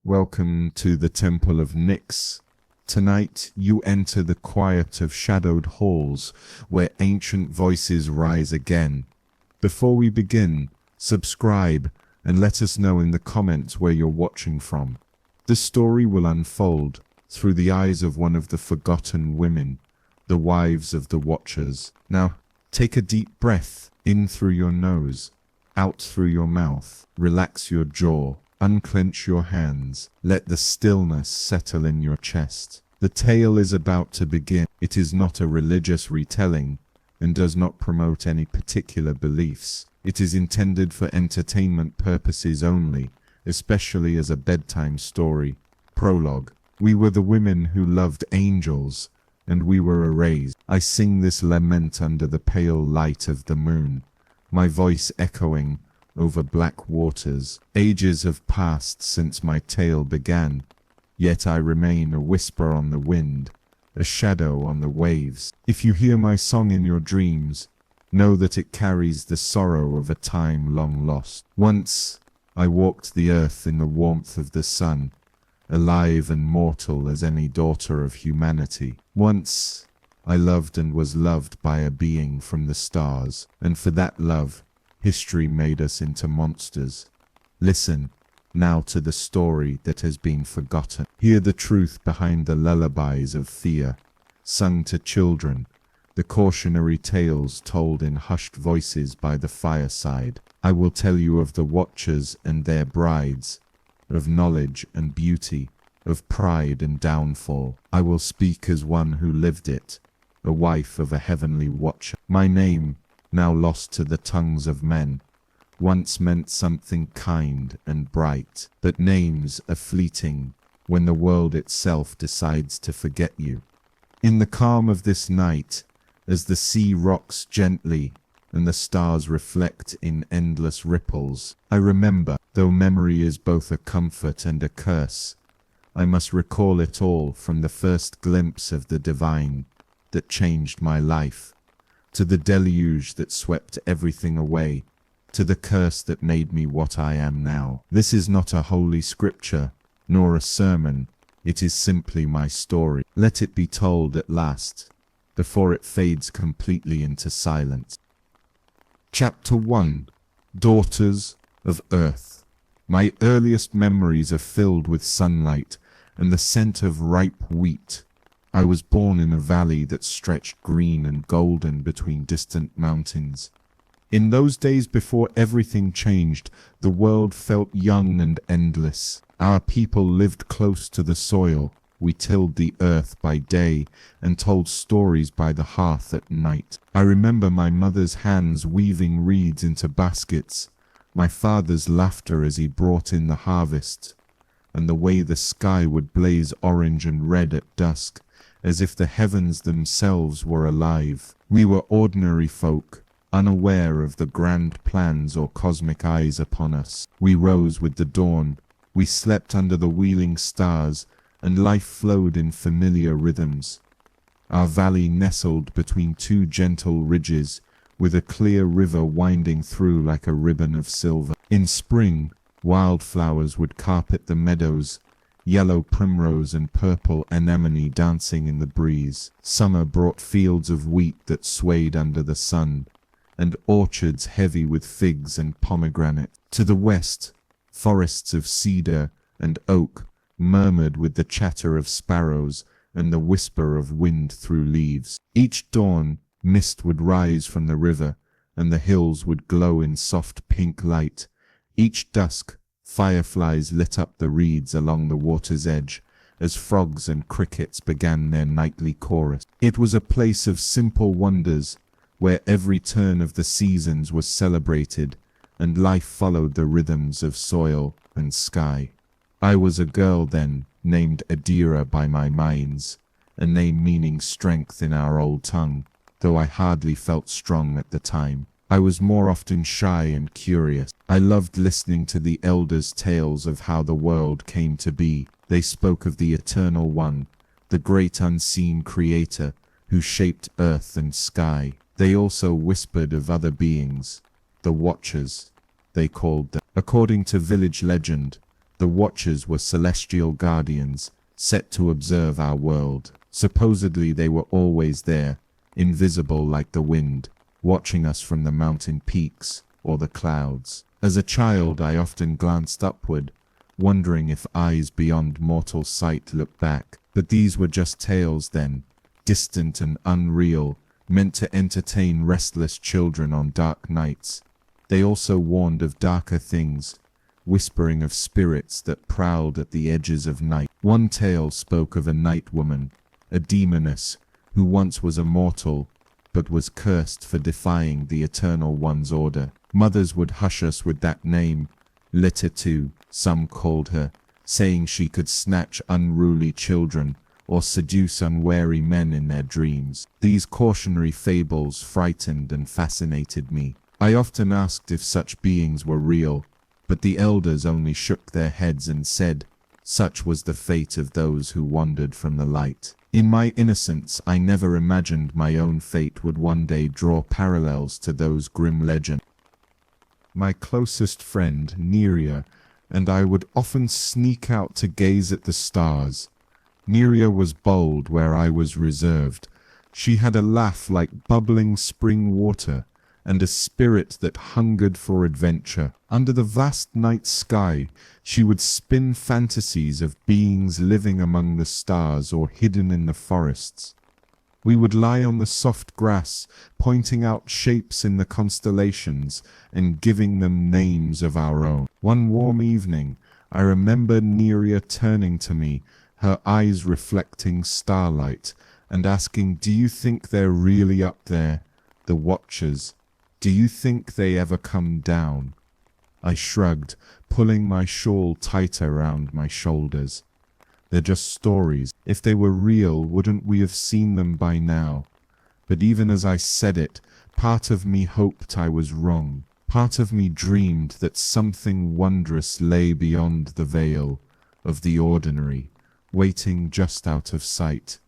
Welcome to the Temple of Nyx. Tonight you enter the quiet of shadowed halls where ancient voices rise again. Before we begin, subscribe and let us know in the comments where you're watching from. The story will unfold through the eyes of one of the forgotten women, the wives of the Watchers. Now, take a deep breath in through your nose, out through your mouth. Relax your jaw, unclench your hands, let the stillness settle in your chest. The tale is about to begin. It is not a religious retelling and does not promote any particular beliefs. It is intended for entertainment purposes only, especially as a bedtime story. Prologue. We were the women who loved angels, and we were erased. I sing this lament under the pale light of the moon, my voice echoing over black waters. Ages have passed since my tale began, yet I remain a whisper on the wind, a shadow on the waves. If you hear my song in your dreams, know that it carries the sorrow of a time long lost. Once I walked the earth in the warmth of the sun, alive and mortal as any daughter of humanity. Once I loved and was loved by a being from the stars, and for that love, history made us into monsters. Listen now to the story that has been forgotten. Hear the truth behind the lullabies of Thea, sung to children, the cautionary tales told in hushed voices by the fireside. I will tell you of the Watchers and their brides, of knowledge and beauty, of pride and downfall. I will speak as one who lived it, a wife of a heavenly Watcher. My name, now lost to the tongues of men, once meant something kind and bright, but names are fleeting when the world itself decides to forget you. In the calm of this night, as the sea rocks gently and the stars reflect in endless ripples, I remember, though memory is both a comfort and a curse, I must recall it all, from the first glimpse of the divine that changed my life, to the deluge that swept everything away, to the curse that made me what I am now. This is not a holy scripture, nor a sermon. It is simply my story. Let it be told at last, before it fades completely into silence. Chapter 1. Daughters of Earth. My earliest memories are filled with sunlight and the scent of ripe wheat. I was born in a valley that stretched green and golden between distant mountains. In those days before everything changed, the world felt young and endless. Our people lived close to the soil. We tilled the earth by day and told stories by the hearth at night. I remember my mother's hands weaving reeds into baskets, my father's laughter as he brought in the harvest, and the way the sky would blaze orange and red at dusk, as if the heavens themselves were alive. We were ordinary folk, unaware of the grand plans or cosmic eyes upon us. We rose with the dawn, we slept under the wheeling stars, and life flowed in familiar rhythms. Our valley nestled between two gentle ridges, with a clear river winding through like a ribbon of silver. In spring, wildflowers would carpet the meadows, yellow primrose and purple anemone dancing in the breeze. Summer brought fields of wheat that swayed under the sun, and orchards heavy with figs and pomegranate. To the west, forests of cedar and oak murmured with the chatter of sparrows and the whisper of wind through leaves. Each dawn, mist would rise from the river, and the hills would glow in soft pink light. Each dusk, fireflies lit up the reeds along the water's edge, as frogs and crickets began their nightly chorus. It was a place of simple wonders, where every turn of the seasons was celebrated, and life followed the rhythms of soil and sky. I was a girl then, named Adira by my minds, a name meaning strength in our old tongue, though I hardly felt strong at the time. I was more often shy and curious. I loved listening to the elders' tales of how the world came to be. They spoke of the Eternal One, the great unseen Creator who shaped earth and sky. They also whispered of other beings, the Watchers, they called them. According to village legend, The Watchers were celestial guardians, set to observe our world. Supposedly they were always there, invisible like the wind, watching us from the mountain peaks or the clouds. As a child, I often glanced upward, wondering if eyes beyond mortal sight looked back. But these were just tales then, distant and unreal, meant to entertain restless children on dark nights. They also warned of darker things, whispering of spirits that prowled at the edges of night. One tale spoke of a night woman, a demoness, who once was a mortal, but was cursed for defying the Eternal One's order. Mothers would hush us with that name, Lilith, some called her, saying she could snatch unruly children or seduce unwary men in their dreams. These cautionary fables frightened and fascinated me. I often asked if such beings were real, but the elders only shook their heads and said, such was the fate of those who wandered from the light. In my innocence, I never imagined my own fate would one day draw parallels to those grim legends. My closest friend, Neria, and I would often sneak out to gaze at the stars. Neria was bold where I was reserved. She had a laugh like bubbling spring water, and a spirit that hungered for adventure. Under the vast night sky, she would spin fantasies of beings living among the stars or hidden in the forests. We would lie on the soft grass, pointing out shapes in the constellations and giving them names of our own. One warm evening, I remember Neria turning to me, her eyes reflecting starlight, and asking, "Do you think they're really up there, the Watchers? Do you think they ever come down?" I shrugged, pulling my shawl tighter around my shoulders. "They're just stories. If they were real, wouldn't we have seen them by now?" But even as I said it, part of me hoped I was wrong. Part of me dreamed that something wondrous lay beyond the veil of the ordinary, waiting just out of sight.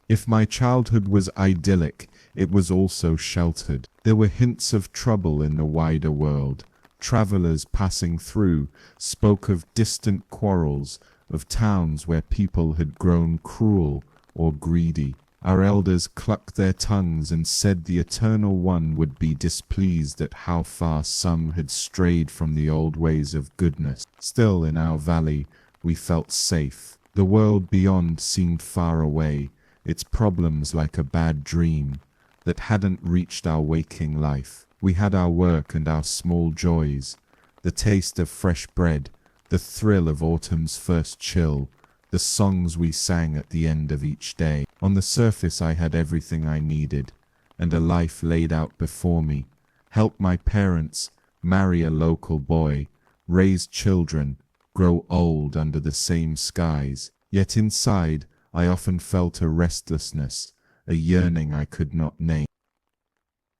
If my childhood was idyllic, it was also sheltered. There were hints of trouble in the wider world. Travelers passing through spoke of distant quarrels, of towns where people had grown cruel or greedy. Our elders clucked their tongues and said the Eternal One would be displeased at how far some had strayed from the old ways of goodness. Still, in our valley, we felt safe. The world beyond seemed far away, its problems like a bad dream that hadn't reached our waking life. We had our work and our small joys, the taste of fresh bread, the thrill of autumn's first chill, the songs we sang at the end of each day. On the surface I had everything I needed, and a life laid out before me. Help my parents, marry a local boy, raise children, grow old under the same skies. Yet inside, I often felt a restlessness, a yearning I could not name.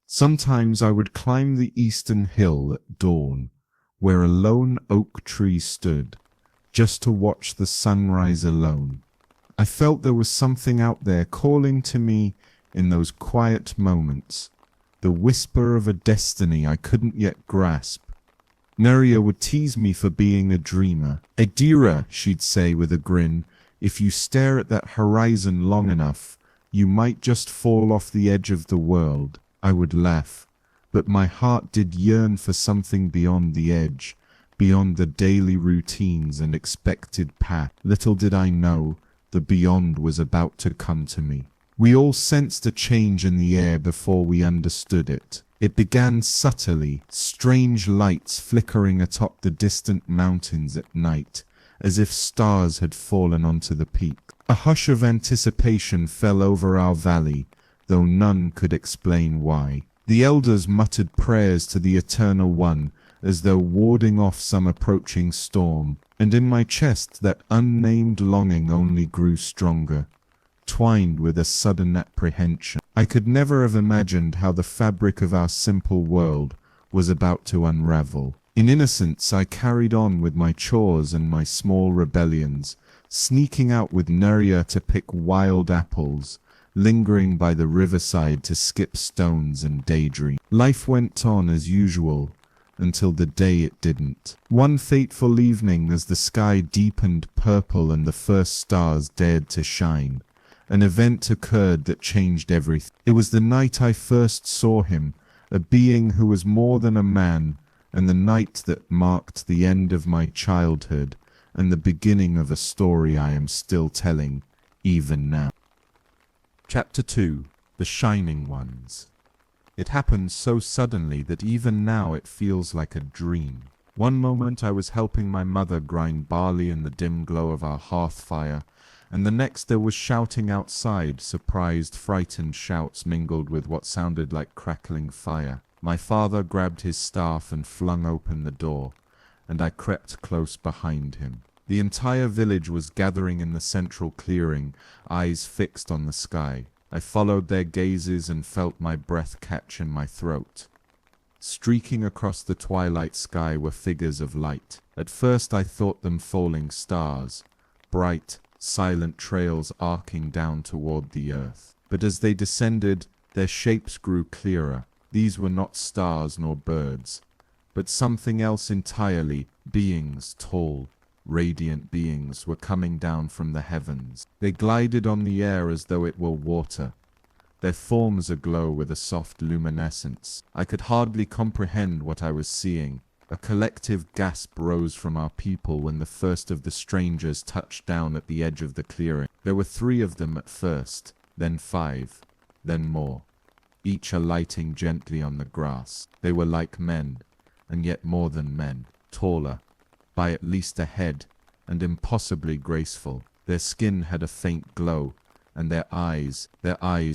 Sometimes I would climb the eastern hill at dawn, where a lone oak tree stood, just to watch the sunrise alone. I felt there was something out there calling to me in those quiet moments, the whisper of a destiny I couldn't yet grasp. Neria would tease me for being a dreamer. "Adira," she'd say with a grin, "if you stare at that horizon long enough, you might just fall off the edge of the world." I would laugh, but my heart did yearn for something beyond the edge, beyond the daily routines and expected path. Little did I know, the beyond was about to come to me. We all sensed a change in the air before we understood it. It began subtly, strange lights flickering atop the distant mountains at night, as if stars had fallen onto the peak. A hush of anticipation fell over our valley, though none could explain why. The elders muttered prayers to the Eternal One, as though warding off some approaching storm, and in my chest that unnamed longing only grew stronger, twined with a sudden apprehension. I could never have imagined how the fabric of our simple world was about to unravel. In innocence, I carried on with my chores and my small rebellions, sneaking out with Neria to pick wild apples, lingering by the riverside to skip stones and daydream. Life went on as usual, until the day it didn't. One fateful evening, as the sky deepened purple and the first stars dared to shine, an event occurred that changed everything. It was the night I first saw him, a being who was more than a man, and the night that marked the end of my childhood and the beginning of a story I am still telling, even now. Chapter 2. The Shining Ones. It happened so suddenly that even now it feels like a dream. One moment I was helping my mother grind barley in the dim glow of our hearth fire, and the next there was shouting outside, surprised, frightened shouts mingled with what sounded like crackling fire. My father grabbed his staff and flung open the door, and I crept close behind him. The entire village was gathering in the central clearing, eyes fixed on the sky. I followed their gazes and felt my breath catch in my throat. Streaking across the twilight sky were figures of light. At first I thought them falling stars, bright, silent trails arcing down toward the earth. But as they descended, their shapes grew clearer. These were not stars nor birds, but something else entirely. Beings, tall, radiant beings, were coming down from the heavens. They glided on the air as though it were water, their forms aglow with a soft luminescence. I could hardly comprehend what I was seeing. A collective gasp rose from our people when the first of the strangers touched down at the edge of the clearing. There were 3 of them at first, then 5, then more, each alighting gently on the grass. They were like men, and yet more than men, taller by at least a head, and impossibly graceful. Their skin had a faint glow, and their eyes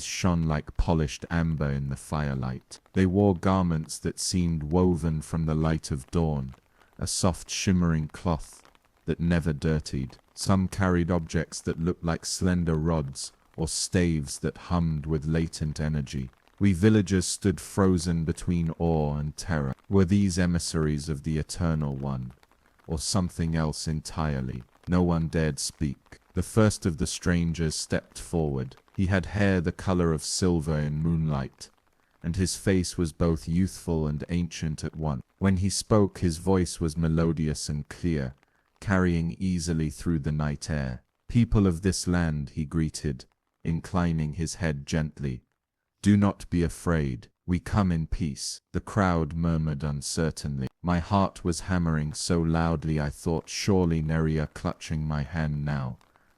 shone like polished amber in the firelight. They wore garments that seemed woven from the light of dawn, a soft shimmering cloth that never dirtied. Some carried objects that looked like slender rods, or staves that hummed with latent energy. We villagers stood frozen between awe and terror. Were these emissaries of the Eternal One, or something else entirely? No one dared speak. The first of the strangers stepped forward. He had hair the color of silver in moonlight, and his face was both youthful and ancient at once. When he spoke, his voice was melodious and clear, carrying easily through the night air. "People of this land," he greeted, inclining his head gently, "do not be afraid. We come in peace." The crowd murmured uncertainly. My heart was hammering so loudly I thought surely Neria, clutching my hand now,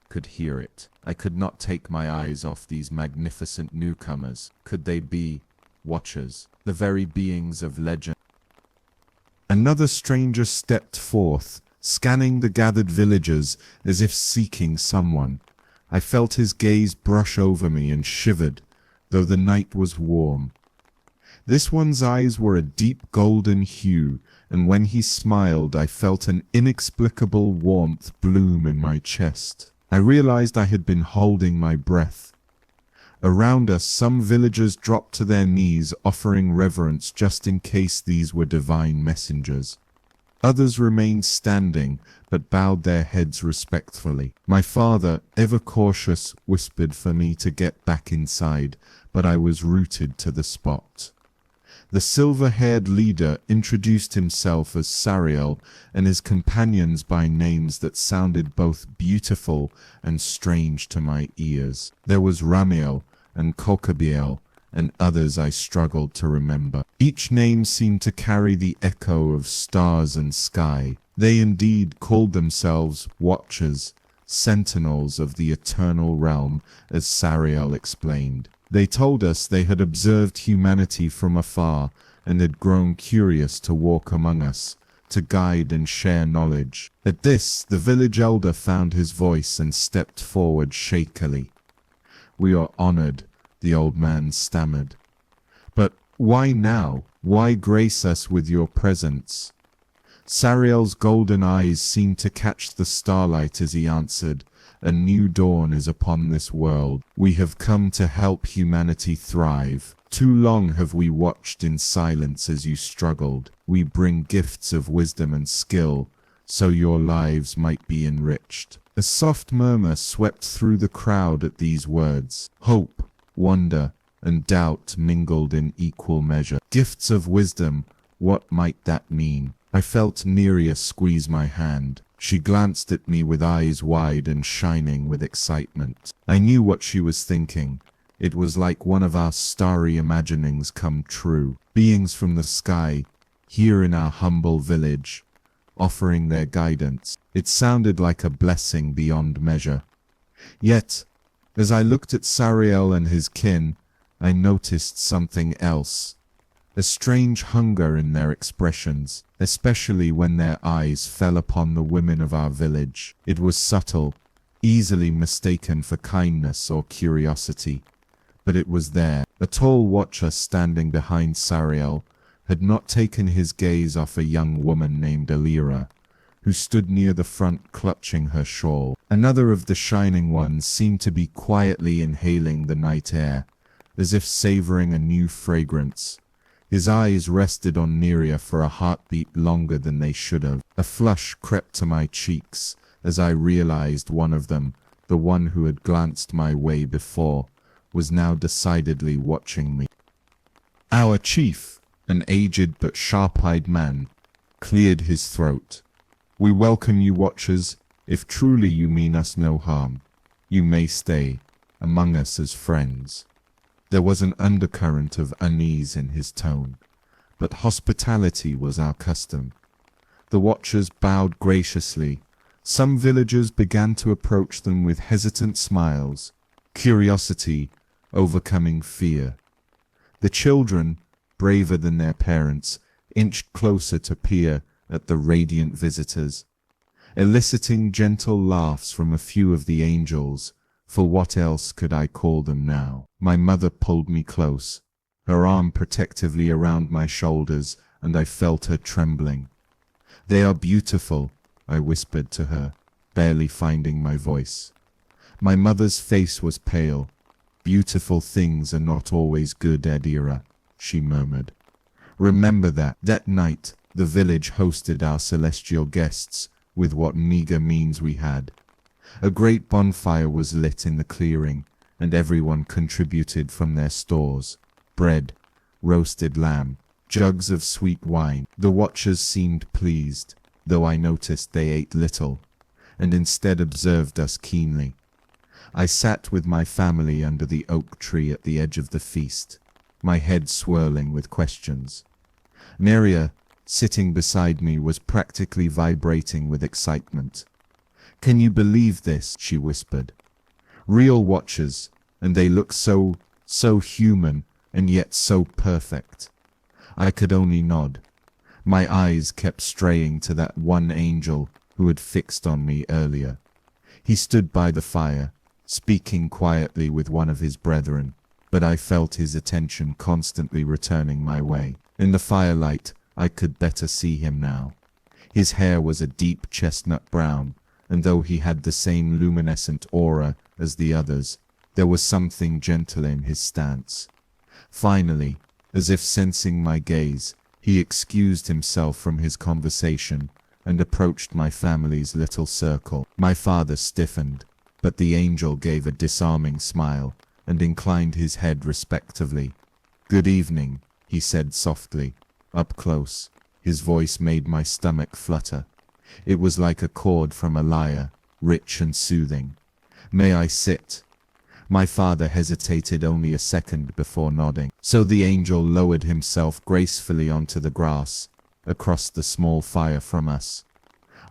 could hear it. I could not take my eyes off these magnificent newcomers. Could they be watchers, the very beings of legend? Another stranger stepped forth, scanning the gathered villagers as if seeking someone. I felt his gaze brush over me and shivered, though the night was warm. This one's eyes were a deep golden hue, and when he smiled I felt an inexplicable warmth bloom in my chest. I realized I had been holding my breath. Around us, some villagers dropped to their knees, offering reverence just in case these were divine messengers. Others remained standing, but bowed their heads respectfully. My father, ever cautious, whispered for me to get back inside, but I was rooted to the spot. The silver-haired leader introduced himself as Sariel and his companions by names that sounded both beautiful and strange to my ears. There was Ramiel and Kokabiel and others I struggled to remember. Each name seemed to carry the echo of stars and sky. They indeed called themselves Watchers, Sentinels of the Eternal Realm, as Sariel explained. They told us they had observed humanity from afar and had grown curious to walk among us, to guide and share knowledge. At this, the village elder found his voice and stepped forward shakily. "We are honored," the old man stammered. "But why now? Why grace us with your presence?" Sariel's golden eyes seemed to catch the starlight as he answered, "A new dawn is upon this world. We have come to help humanity thrive. Too long have we watched in silence as you struggled. We bring gifts of wisdom and skill, so your lives might be enriched." A soft murmur swept through the crowd at these words. Hope, wonder, and doubt mingled in equal measure. Gifts of wisdom, What might that mean? I felt Neria squeeze my hand. She glanced at me with eyes wide and shining with excitement. I knew what she was thinking. It was like one of our starry imaginings come true. Beings from the sky, here in our humble village, offering their guidance. It sounded like a blessing beyond measure. Yet, as I looked at Sariel and his kin, I noticed something else. A strange hunger in their expressions, especially when their eyes fell upon the women of our village. It was subtle, easily mistaken for kindness or curiosity, but it was there. A tall watcher standing behind Sariel had not taken his gaze off a young woman named Elira, who stood near the front clutching her shawl. Another of the shining ones seemed to be quietly inhaling the night air, as if savoring a new fragrance. His eyes rested on Neria for a heartbeat longer than they should have. A flush crept to my cheeks as I realized one of them, the one who had glanced my way before, was now decidedly watching me. Our chief, an aged but sharp-eyed man, cleared his throat. "We welcome you, watchers. If truly you mean us no harm, you may stay among us as friends." There was an undercurrent of unease in his tone, but hospitality was our custom. The watchers bowed graciously. Some villagers began to approach them with hesitant smiles, curiosity overcoming fear. The children, braver than their parents, inched closer to peer at the radiant visitors, eliciting gentle laughs from a few of the angels. For what else could I call them now? My mother pulled me close, her arm protectively around my shoulders, and I felt her trembling. "They are beautiful," I whispered to her, barely finding my voice. My mother's face was pale. "Beautiful things are not always good, Edira," she murmured. "Remember that." That night, the village hosted our celestial guests with what meager means we had. A great bonfire was lit in the clearing, and everyone contributed from their stores: bread, roasted lamb, jugs of sweet wine. The watchers seemed pleased, though I noticed they ate little, and instead observed us keenly. I sat with my family under the oak tree at the edge of the feast, my head swirling with questions. Neria, sitting beside me, was practically vibrating with excitement. "Can you believe this?" she whispered. "Real watchers, and they look so human, and yet so perfect." I could only nod. My eyes kept straying to that one angel who had fixed on me earlier. He stood by the fire, speaking quietly with one of his brethren, but I felt his attention constantly returning my way. In the firelight, I could better see him now. His hair was a deep chestnut brown, and though he had the same luminescent aura as the others, there was something gentle in his stance. Finally, as if sensing my gaze, he excused himself from his conversation and approached my family's little circle. My father stiffened, but the angel gave a disarming smile and inclined his head respectfully. "Good evening," he said softly, up close. His voice made my stomach flutter. It was like a chord from a lyre, rich and soothing. "May I sit?" My father hesitated only a second before nodding. So the angel lowered himself gracefully onto the grass, across the small fire from us.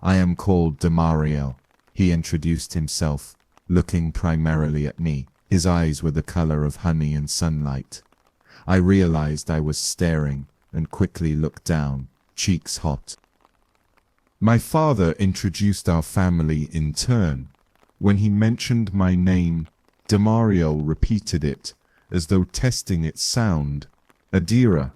"I am called Demariel," he introduced himself, looking primarily at me. His eyes were the color of honey and sunlight. I realized I was staring and quickly looked down, cheeks hot. My father introduced our family in turn. When he mentioned my name, Demariel repeated it, as though testing its sound. "Adira."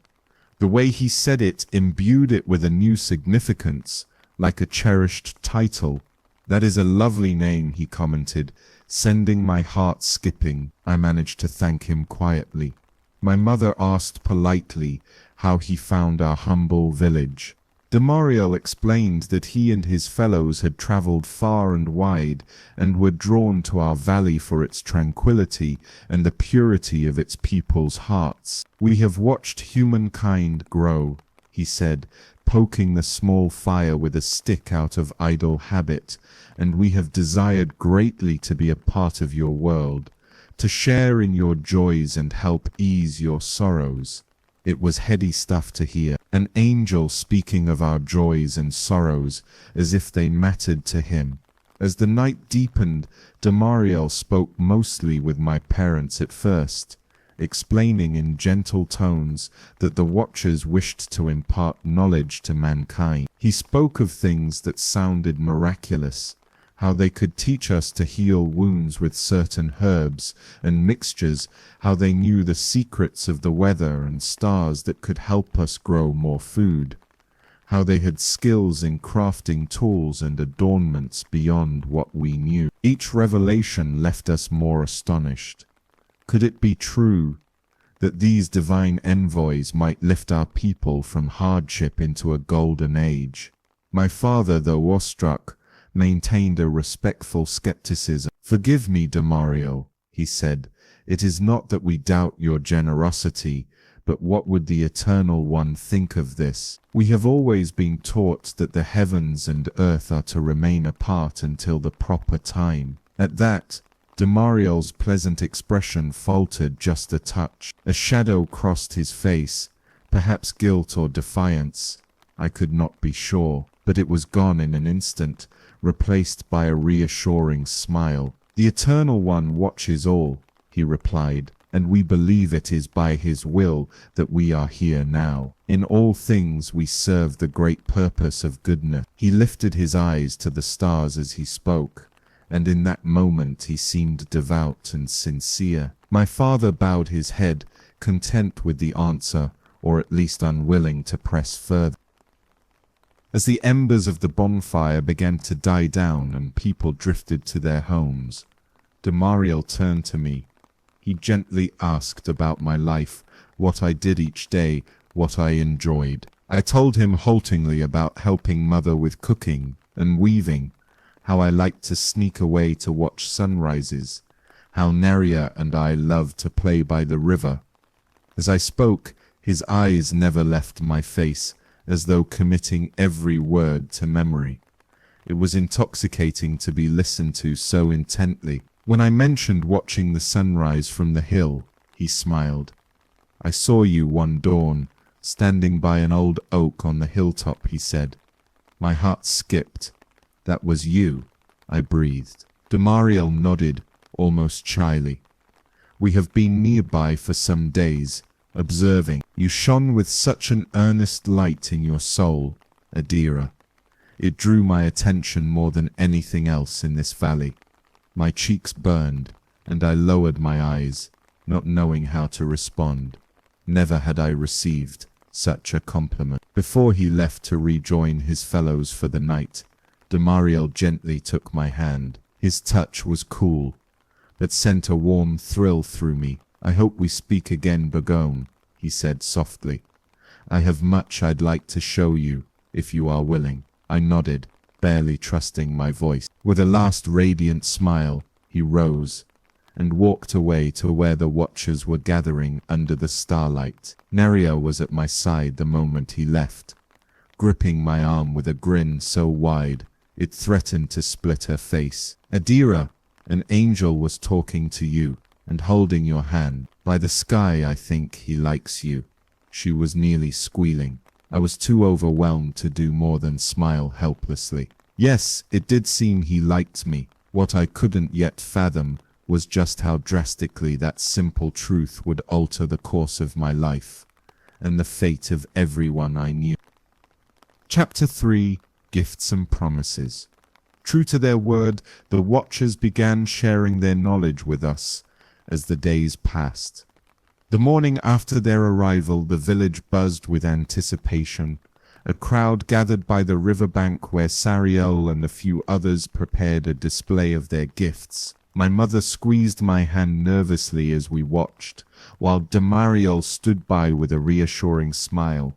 The way he said it imbued it with a new significance, like a cherished title. "That is a lovely name," he commented, sending my heart skipping. I managed to thank him quietly. My mother asked politely how he found our humble village. Demariel explained that he and his fellows had traveled far and wide and were drawn to our valley for its tranquility and the purity of its people's hearts. "We have watched humankind grow, he said, poking the small fire with a stick out of idle habit, and we have desired greatly to be a part of your world, to share in your joys and help ease your sorrows. It was heady stuff to hear, an angel speaking of our joys and sorrows as if they mattered to him. As the night deepened, Damariel spoke mostly with my parents at first, explaining in gentle tones that the Watchers wished to impart knowledge to mankind. He spoke of things that sounded miraculous, how they could teach us to heal wounds with certain herbs and mixtures, how they knew the secrets of the weather and stars that could help us grow more food, how they had skills in crafting tools and adornments beyond what we knew. Each revelation left us more astonished. Could it be true that these divine envoys might lift our people from hardship into a golden age? My father, though awestruck, maintained a respectful skepticism. "Forgive me, Damariel," he said. "It is not that we doubt your generosity, but what would the Eternal One think of this? We have always been taught that the heavens and earth are to remain apart until the proper time." At that, Damariel's pleasant expression faltered just a touch. A shadow crossed his face, perhaps guilt or defiance. I could not be sure, but it was gone in an instant, replaced by a reassuring smile. "The Eternal One watches all," he replied, "and we believe it is by his will that we are here now. In all things we serve the great purpose of goodness." He lifted his eyes to the stars as he spoke, and in that moment he seemed devout and sincere. My father bowed his head, content with the answer, or at least unwilling to press further. As the embers of the bonfire began to die down and people drifted to their homes, Damariel turned to me. He gently asked about my life, what I did each day, what I enjoyed. I told him haltingly about helping mother with cooking and weaving, how I liked to sneak away to watch sunrises, how Neria and I loved to play by the river. As I spoke, his eyes never left my face, as though committing every word to memory. It was intoxicating to be listened to so intently. When I mentioned watching the sunrise from the hill, he smiled. "I saw you one dawn, standing by an old oak on the hilltop," he said. My heart skipped. "That was you," I breathed. Damariel nodded, almost shyly. "We have been nearby for some days, observing. You shone with such an earnest light in your soul, Adira. It drew my attention more than anything else in this valley." My cheeks burned, and I lowered my eyes, not knowing how to respond. Never had I received such a compliment. Before he left to rejoin his fellows for the night, Damariel gently took my hand. His touch was cool, but sent a warm thrill through me. "I hope we speak again, Burgone," he said softly. "I have much I'd like to show you, if you are willing." I nodded, barely trusting my voice. With a last radiant smile, he rose and walked away to where the Watchers were gathering under the starlight. Neria was at my side the moment he left, gripping my arm with a grin so wide it threatened to split her face. "Adira, an angel was talking to you and holding your hand. By the sky, I think he likes you." She was nearly squealing. I was too overwhelmed to do more than smile helplessly. Yes, it did seem he liked me. What I couldn't yet fathom was just how drastically that simple truth would alter the course of my life and the fate of everyone I knew. Chapter 3: Gifts and Promises. True to their word, the Watchers began sharing their knowledge with us as the days passed. The morning after their arrival, the village buzzed with anticipation. A crowd gathered by the riverbank where Sariel and a few others prepared a display of their gifts. My mother squeezed my hand nervously as we watched, while Damariel stood by with a reassuring smile.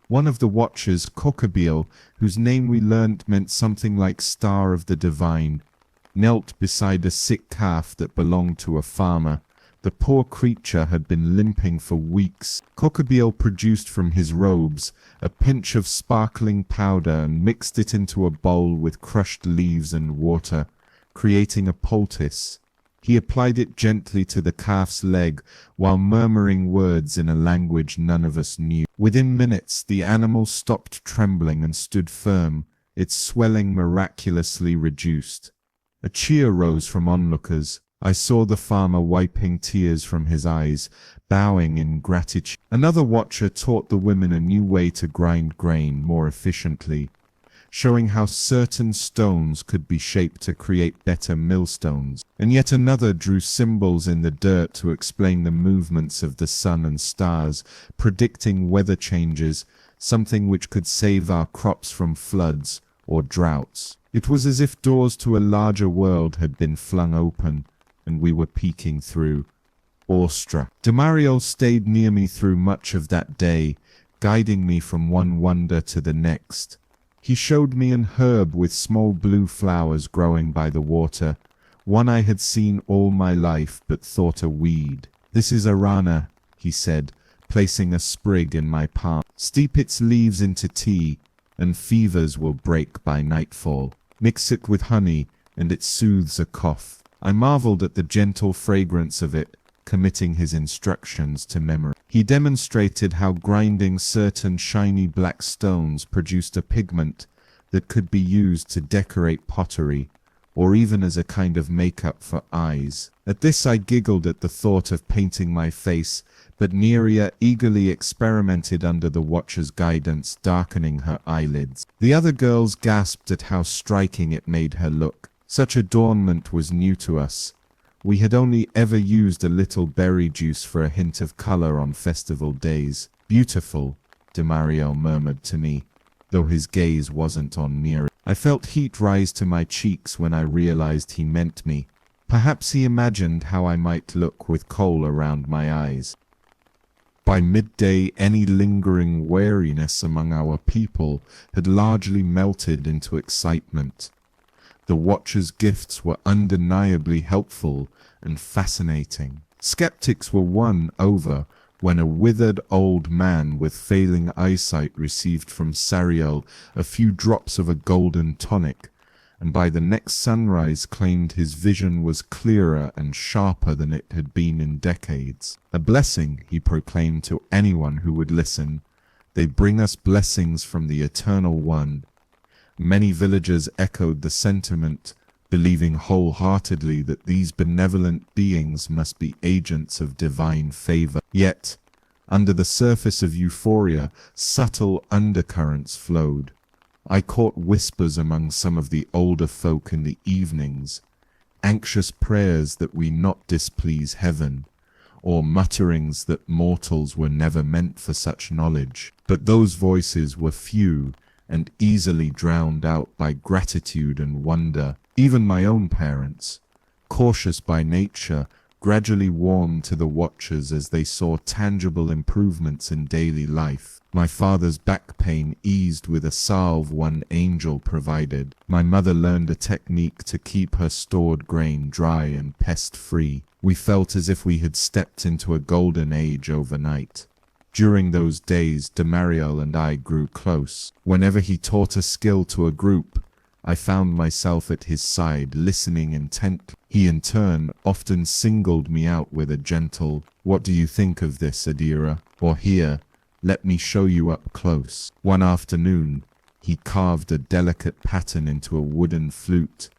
One of the Watchers, Kokabeel, whose name we learnt meant something like Star of the Divine, knelt beside a sick calf that belonged to a farmer, The poor creature had been limping for weeks. Crocodile produced from his robes a pinch of sparkling powder and mixed it into a bowl with crushed leaves and water, creating a poultice. He applied it gently to the calf's leg while murmuring words in a language none of us knew. Within minutes, the animal stopped trembling and stood firm, its swelling miraculously reduced. A cheer rose from onlookers. I saw the farmer wiping tears from his eyes, bowing in gratitude. Another watcher taught the women a new way to grind grain more efficiently, showing how certain stones could be shaped to create better millstones. And yet another drew symbols in the dirt to explain the movements of the sun and stars, predicting weather changes, something which could save our crops from floods or droughts. It was as if doors to a larger world had been flung open, and we were peeking through, awestruck. Demario stayed near me through much of that day, guiding me from one wonder to the next. He showed me an herb with small blue flowers growing by the water, one I had seen all my life but thought a weed. "This is arana," he said, placing a sprig in my palm. "Steep its leaves into tea, and fevers will break by nightfall. Mix it with honey, and it soothes a cough." I marveled at the gentle fragrance of it, committing his instructions to memory. He demonstrated how grinding certain shiny black stones produced a pigment that could be used to decorate pottery, or even as a kind of makeup for eyes. At this I giggled at the thought of painting my face, but Neria eagerly experimented under the watcher's guidance, darkening her eyelids. The other girls gasped at how striking it made her look. Such adornment was new to us. We had only ever used a little berry juice for a hint of color on festival days. "Beautiful," Demario murmured to me, though his gaze wasn't on Neria. I felt heat rise to my cheeks when I realized he meant me. Perhaps he imagined how I might look with kohl around my eyes. By midday, any lingering wariness among our people had largely melted into excitement. The watcher's gifts were undeniably helpful and fascinating. Skeptics were won over when a withered old man with failing eyesight received from Sariel a few drops of a golden tonic, and by the next sunrise claimed his vision was clearer and sharper than it had been in decades. "A blessing," he proclaimed to anyone who would listen. "They bring us blessings from the Eternal One." Many villagers echoed the sentiment, believing wholeheartedly that these benevolent beings must be agents of divine favor. Yet, under the surface of euphoria, subtle undercurrents flowed. I caught whispers among some of the older folk in the evenings, anxious prayers that we not displease heaven, or mutterings that mortals were never meant for such knowledge. But those voices were few, and easily drowned out by gratitude and wonder. Even my own parents, cautious by nature, gradually warmed to the watchers as they saw tangible improvements in daily life. My father's back pain eased with a salve one angel provided. My mother learned a technique to keep her stored grain dry and pest-free. We felt as if we had stepped into a golden age overnight. During those days, Demario and I grew close. Whenever he taught a skill to a group, I found myself at his side, listening intently. He, in turn, often singled me out with a gentle, "What do you think of this, Adira?" Or, "Here, let me show you up close." One afternoon, he carved a delicate pattern into a wooden flute,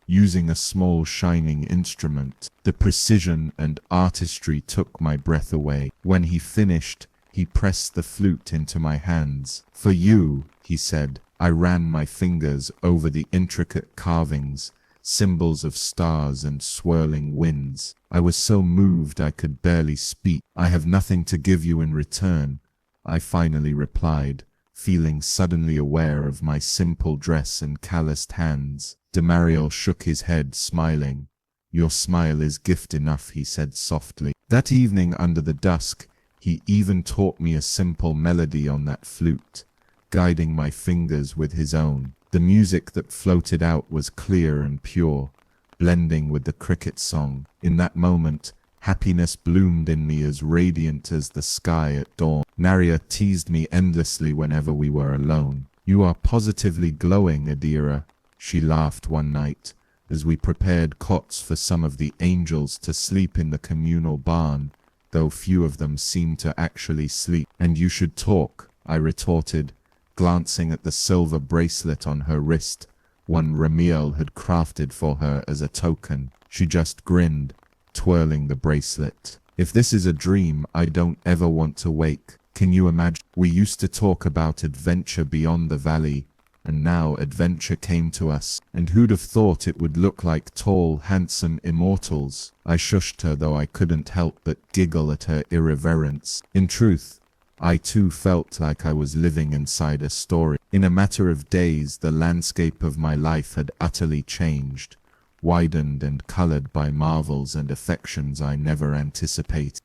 using a small shining instrument. The precision and artistry took my breath away. When he finished, he pressed the flute into my hands. "For you," he said. I ran my fingers over the intricate carvings, symbols of stars and swirling winds. I was so moved I could barely speak. "I have nothing to give you in return," I finally replied, feeling suddenly aware of my simple dress and calloused hands. Demario shook his head, smiling. "Your smile is gift enough," he said softly. That evening under the dusk, he even taught me a simple melody on that flute, guiding my fingers with his own. The music that floated out was clear and pure, blending with the cricket song. In that moment, Happiness bloomed in me as radiant as the sky at dawn. Naria teased me endlessly whenever we were alone. "You are positively glowing, Adira," she laughed one night, as we prepared cots for some of the angels to sleep in the communal barn, though few of them seemed to actually sleep. "And you should talk," I retorted, glancing at the silver bracelet on her wrist, one Ramiel had crafted for her as a token. She just grinned, twirling the bracelet. "If this is a dream, I don't ever want to wake. Can you imagine? We used to talk about adventure beyond the valley, and now adventure came to us. And who'd have thought it would look like tall, handsome immortals?" I shushed her, though I couldn't help but giggle at her irreverence. In truth, I too felt like I was living inside a story. In a matter of days, the landscape of my life had utterly changed, widened and colored by marvels and affections I never anticipated.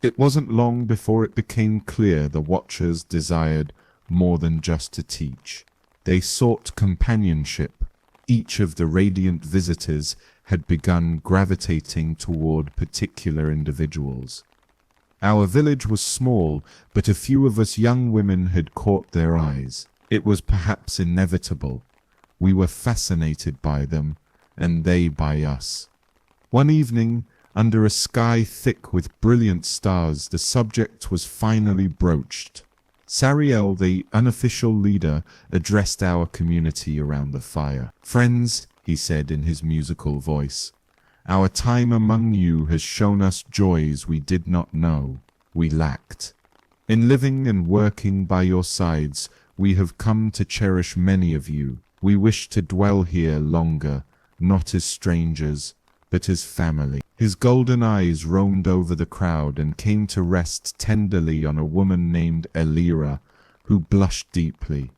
It wasn't long before it became clear the Watchers desired more than just to teach. They sought companionship. Each of the radiant visitors had begun gravitating toward particular individuals. Our village was small, but a few of us young women had caught their eyes. It was perhaps inevitable. We were fascinated by them, and they by us. One evening, under a sky thick with brilliant stars, the subject was finally broached. Sariel, the unofficial leader, addressed our community around the fire. "Friends," he said in his musical voice, "our time among you has shown us joys we did not know we lacked. In living and working by your sides, we have come to cherish many of you. We wish to dwell here longer, not as strangers, but as family." His golden eyes roamed over the crowd and came to rest tenderly on a woman named Elira, who blushed deeply.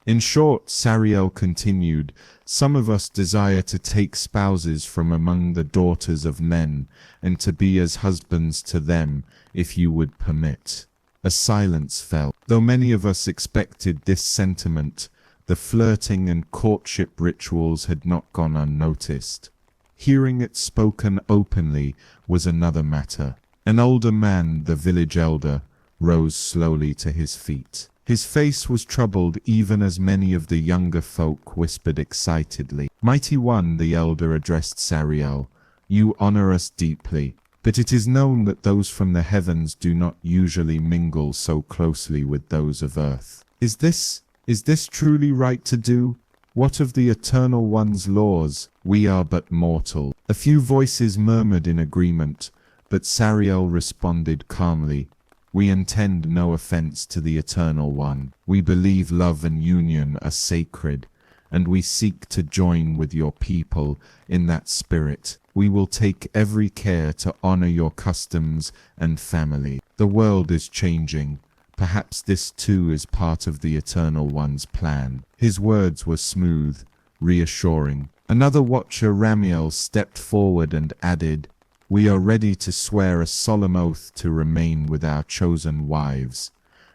"In short," Sariel continued, "some of us desire to take spouses from among the daughters of men, and to be as husbands to them, if you would permit." A silence fell. Though many of us expected this sentiment, the flirting and courtship rituals had not gone unnoticed. Hearing it spoken openly was another matter. An older man, the village elder, rose slowly to his feet. His face was troubled even as many of the younger folk whispered excitedly. "Mighty One," the elder addressed Sariel, "you honor us deeply, but it is known that those from the heavens do not usually mingle so closely with those of earth. Is this truly right to do? What of the Eternal One's laws? We are but mortal." A few voices murmured in agreement, but Sariel responded calmly, "We intend no offense to the Eternal One. We believe love and union are sacred, and we seek to join with your people in that spirit. We will take every care to honor your customs and family. The world is changing. Perhaps this too is part of the Eternal One's plan." His words were smooth, reassuring. Another watcher, Ramiel, stepped forward and added, "We are ready to swear a solemn oath to remain with our chosen wives,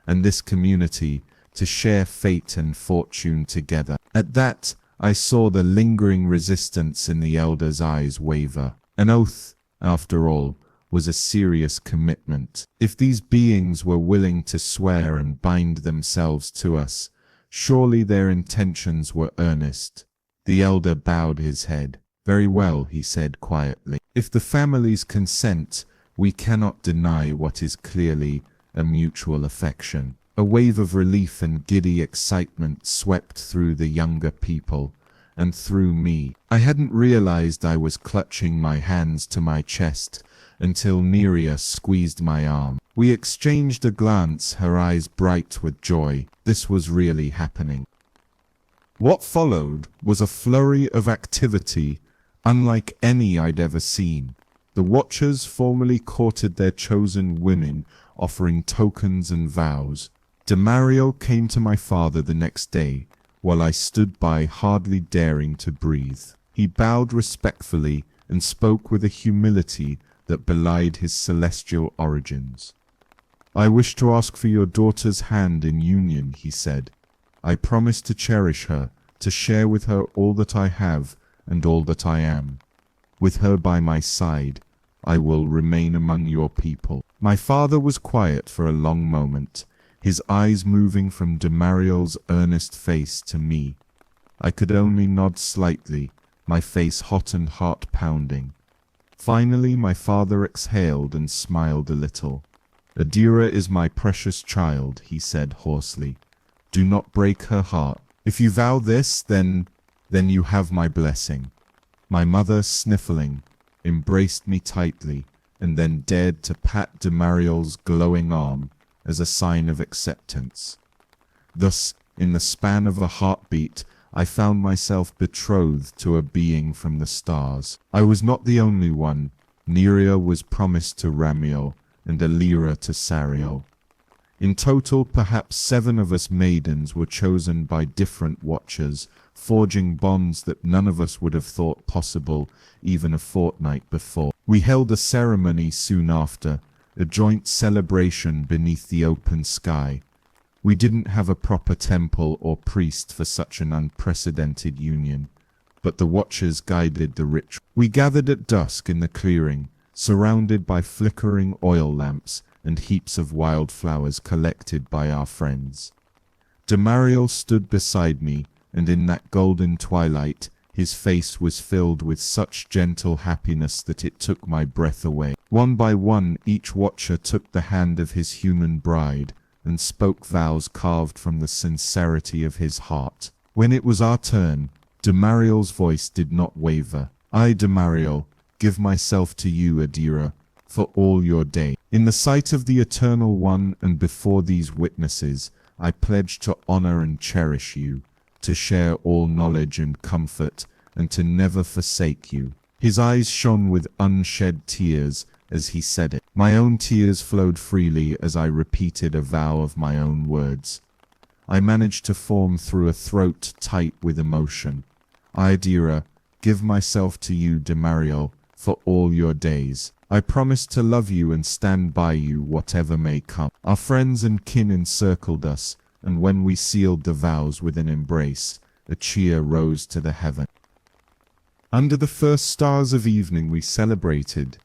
and this community to share fate and fortune together." At that, I saw the lingering resistance in the elder's eyes waver. An oath, after all, was a serious commitment. If these beings were willing to swear and bind themselves to us, surely their intentions were earnest. The elder bowed his head. "Very well," he said quietly. "If the families consent, we cannot deny what is clearly a mutual affection." A wave of relief and giddy excitement swept through the younger people, and through me. I hadn't realized I was clutching my hands to my chest until Neria squeezed my arm. We exchanged a glance, her eyes bright with joy. This was really happening. What followed was a flurry of activity unlike any I'd ever seen. The Watchers formally courted their chosen women, offering tokens and vows. Demario came to my father the next day, while I stood by, hardly daring to breathe. He bowed respectfully and spoke with a humility that belied his celestial origins. "I wish to ask for your daughter's hand in union," he said. "I promise to cherish her, to share with her all that I have and all that I am. With her by my side, I will remain among your people." My father was quiet for a long moment, his eyes moving from Damariel's earnest face to me. I could only nod slightly, my face hot and heart pounding. Finally, my father exhaled and smiled a little. "Adira is my precious child," he said hoarsely. "Do not break her heart. If you vow this, then you have my blessing." My mother, sniffling, embraced me tightly, and then dared to pat Damariel's glowing arm as a sign of acceptance. Thus, in the span of a heartbeat, I found myself betrothed to a being from the stars. I was not the only one. Nerea was promised to Ramiel, and Alira to Sariel. In total, perhaps 7 of us maidens were chosen by different watchers, forging bonds that none of us would have thought possible even a fortnight before. We held a ceremony soon after, a joint celebration beneath the open sky. We didn't have a proper temple or priest for such an unprecedented union, but the watchers guided the ritual. We gathered at dusk in the clearing, surrounded by flickering oil lamps and heaps of wildflowers collected by our friends. Damariel stood beside me, and in that golden twilight, his face was filled with such gentle happiness that it took my breath away. One by one, each watcher took the hand of his human bride, and spoke vows carved from the sincerity of his heart. When it was our turn, Damariel's voice did not waver. "I, Damariel, give myself to you, Adira, for all your days. In the sight of the Eternal One and before these witnesses, I pledge to honor and cherish you, to share all knowledge and comfort, and to never forsake you." His eyes shone with unshed tears as he said it. My own tears flowed freely as I repeated a vow of my own words. I managed to form through a throat tight with emotion. "I, Adira, give myself to you, Damariel, for all your days. I promise to love you and stand by you whatever may come." Our friends and kin encircled us, and when we sealed the vows with an embrace, a cheer rose to the heaven. Under the first stars of evening we celebrated.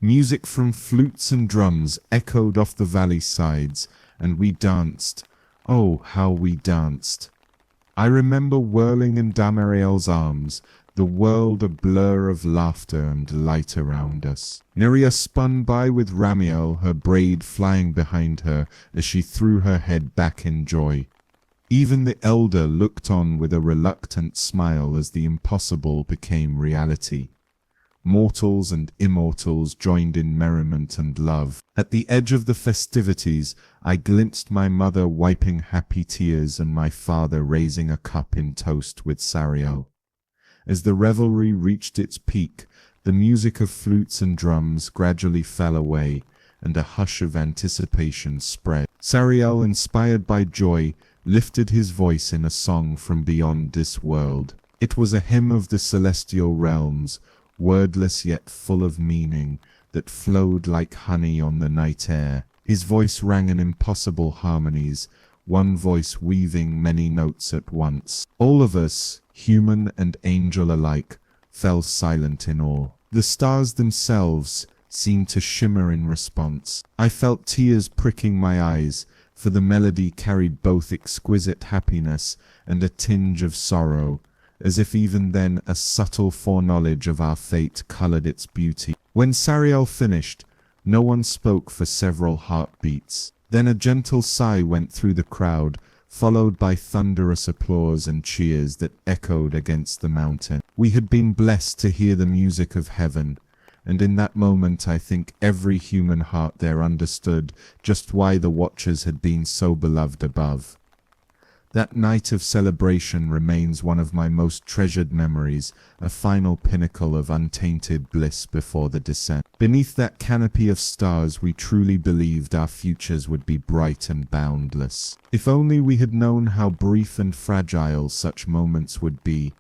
Music from flutes and drums echoed off the valley sides, and we danced. Oh, how we danced! I remember whirling in Damariel's arms, the world a blur of laughter and light around us. Nerea spun by with Ramiel, her braid flying behind her as she threw her head back in joy. Even the elder looked on with a reluctant smile as the impossible became reality. Mortals and immortals joined in merriment and love. At the edge of the festivities, I glimpsed my mother wiping happy tears and my father raising a cup in toast with Sariel. As the revelry reached its peak, the music of flutes and drums gradually fell away, and a hush of anticipation spread. Sariel, inspired by joy, lifted his voice in a song from beyond this world. It was a hymn of the celestial realms, wordless yet full of meaning, that flowed like honey on the night air. His voice rang in impossible harmonies, one voice weaving many notes at once. All of us, human and angel alike, fell silent in awe. The stars themselves seemed to shimmer in response. I felt tears pricking my eyes, for the melody carried both exquisite happiness and a tinge of sorrow, as if even then a subtle foreknowledge of our fate colored its beauty. When Sariel finished, no one spoke for several heartbeats. Then a gentle sigh went through the crowd, followed by thunderous applause and cheers that echoed against the mountain. We had been blessed to hear the music of heaven, and in that moment I think every human heart there understood just why the watchers had been so beloved above. That night of celebration remains one of my most treasured memories, a final pinnacle of untainted bliss before the descent. Beneath that canopy of stars, we truly believed our futures would be bright and boundless. If only we had known how brief and fragile such moments would be.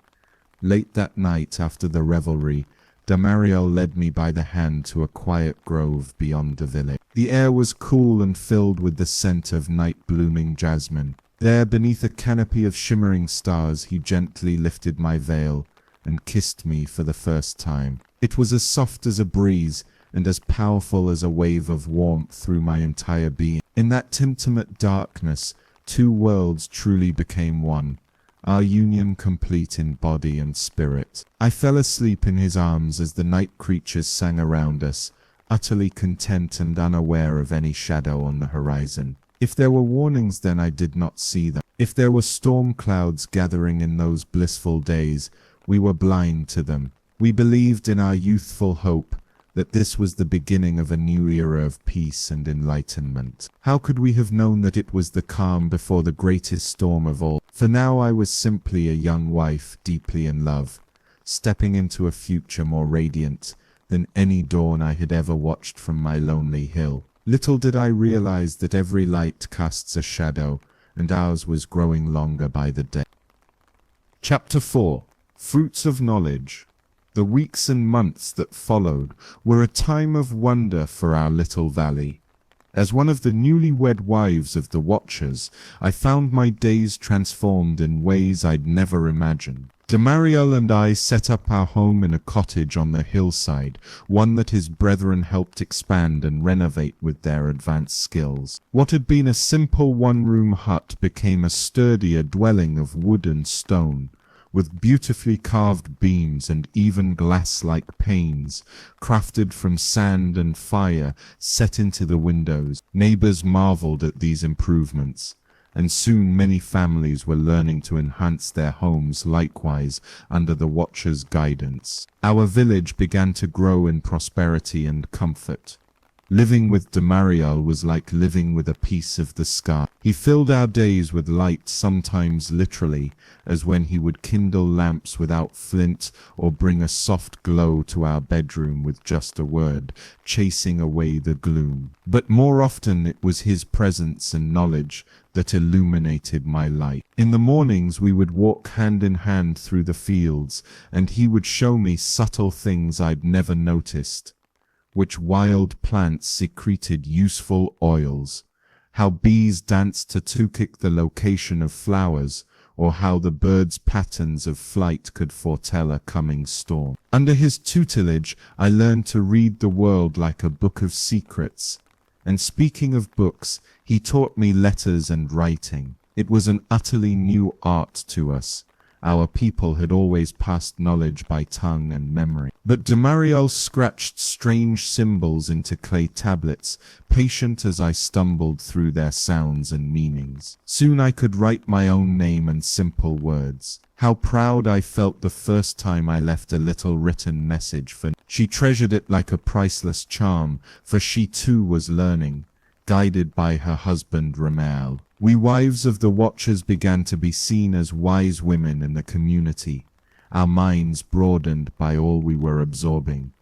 Late that night, after the revelry, Damariel led me by the hand to a quiet grove beyond the village. The air was cool and filled with the scent of night-blooming jasmine. There, beneath a canopy of shimmering stars, he gently lifted my veil and kissed me for the first time. It was as soft as a breeze, and as powerful as a wave of warmth through my entire being. In that intimate darkness, two worlds truly became one, our union complete in body and spirit. I fell asleep in his arms as the night creatures sang around us, utterly content and unaware of any shadow on the horizon. If there were warnings then, I did not see them. If there were storm clouds gathering in those blissful days, we were blind to them. We believed in our youthful hope that this was the beginning of a new era of peace and enlightenment. How could we have known that it was the calm before the greatest storm of all? For now I was simply a young wife, deeply in love, stepping into a future more radiant than any dawn I had ever watched from my lonely hill. Little did I realize that every light casts a shadow, and ours was growing longer by the day. Chapter 4. Fruits of Knowledge. The weeks and months that followed were a time of wonder for our little valley. As one of the newlywed wives of the Watchers, I found my days transformed in ways I'd never imagined. Demariel and I set up our home in a cottage on the hillside, one that his brethren helped expand and renovate with their advanced skills. What had been a simple one-room hut became a sturdier dwelling of wood and stone, with beautifully carved beams and even glass-like panes, crafted from sand and fire, set into the windows. Neighbors marveled at these improvements, and soon many families were learning to enhance their homes likewise under the Watcher's guidance. Our village began to grow in prosperity and comfort. Living with Demariel was like living with a piece of the sky. He filled our days with light, sometimes literally, as when he would kindle lamps without flint or bring a soft glow to our bedroom with just a word, chasing away the gloom. But more often it was his presence and knowledge that illuminated my life. In the mornings we would walk hand in hand through the fields, and he would show me subtle things I'd never noticed. Which wild plants secreted useful oils, how bees danced to tukick the location of flowers, or how the birds' patterns of flight could foretell a coming storm. Under his tutelage, I learned to read the world like a book of secrets. And speaking of books, he taught me letters and writing. It was an utterly new art to us. Our people had always passed knowledge by tongue and memory. But Demariel scratched strange symbols into clay tablets, patient as I stumbled through their sounds and meanings. Soon I could write my own name and simple words. How proud I felt the first time I left a little written message for. She treasured it like a priceless charm, for she too was learning, guided by her husband Ramel. We wives of the Watchers began to be seen as wise women in the community, our minds broadened by all we were absorbing.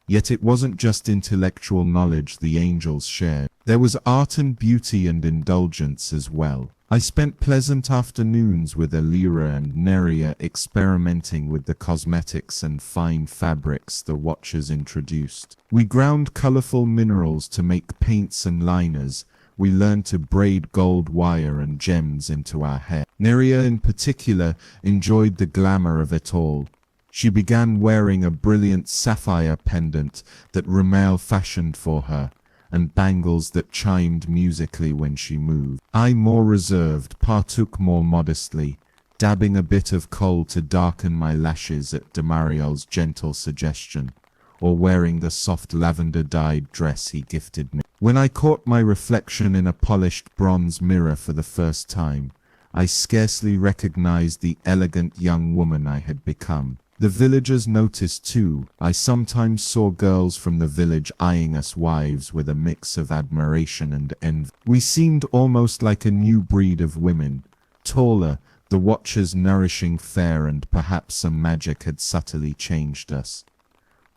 Yet it wasn't just intellectual knowledge the angels shared. There was art and beauty and indulgence as well. I spent pleasant afternoons with Alira and Neria experimenting with the cosmetics and fine fabrics the Watchers introduced. We ground colorful minerals to make paints and liners. We learned to braid gold wire and gems into our hair. Neria in particular enjoyed the glamour of it all. She began wearing a brilliant sapphire pendant that Ramel fashioned for her, and bangles that chimed musically when she moved. I, more reserved, partook more modestly, dabbing a bit of kohl to darken my lashes at Demariel's gentle suggestion, or wearing the soft lavender-dyed dress he gifted me. When I caught my reflection in a polished bronze mirror for the first time, I scarcely recognized the elegant young woman I had become. The villagers noticed too. I sometimes saw girls from the village eyeing us wives with a mix of admiration and envy. We seemed almost like a new breed of women, taller, the Watchers nourishing fair, and perhaps some magic had subtly changed us.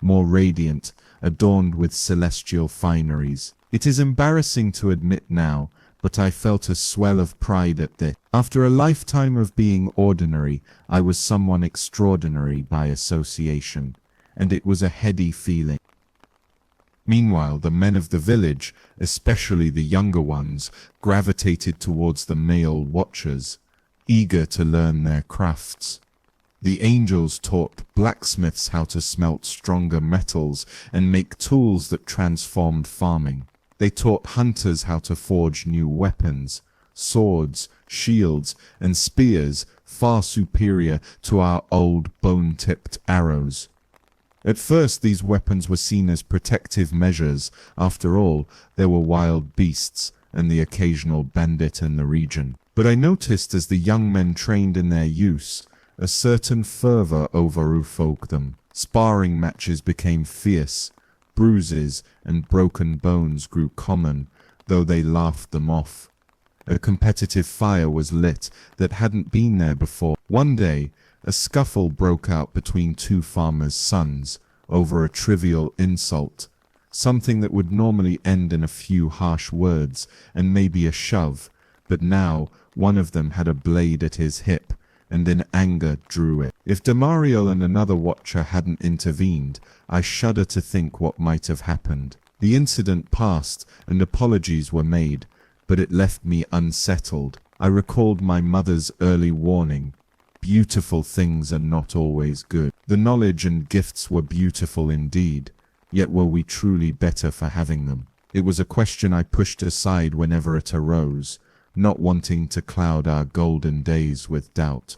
More radiant, adorned with celestial fineries. It is embarrassing to admit now, but I felt a swell of pride at this. After a lifetime of being ordinary, I was someone extraordinary by association, and it was a heady feeling. Meanwhile, the men of the village, especially the younger ones, gravitated towards the male Watchers, eager to learn their crafts. The angels taught blacksmiths how to smelt stronger metals and make tools that transformed farming. They taught hunters how to forge new weapons, swords, shields, and spears far superior to our old bone-tipped arrows. At first, these weapons were seen as protective measures. After all, there were wild beasts and the occasional bandit in the region. But I noticed as the young men trained in their use, a certain fervor overtook them. Sparring matches became fierce. Bruises and broken bones grew common, though they laughed them off. A competitive fire was lit that hadn't been there before. One day, a scuffle broke out between two farmers' sons over a trivial insult, something that would normally end in a few harsh words and maybe a shove, but now one of them had a blade at his hip and in anger drew it. If Damariel and another watcher hadn't intervened, I shudder to think what might have happened. The incident passed and apologies were made, but it left me unsettled. I recalled my mother's early warning. Beautiful things are not always good. The knowledge and gifts were beautiful indeed, yet were we truly better for having them? It was a question I pushed aside whenever it arose, not wanting to cloud our golden days with doubt.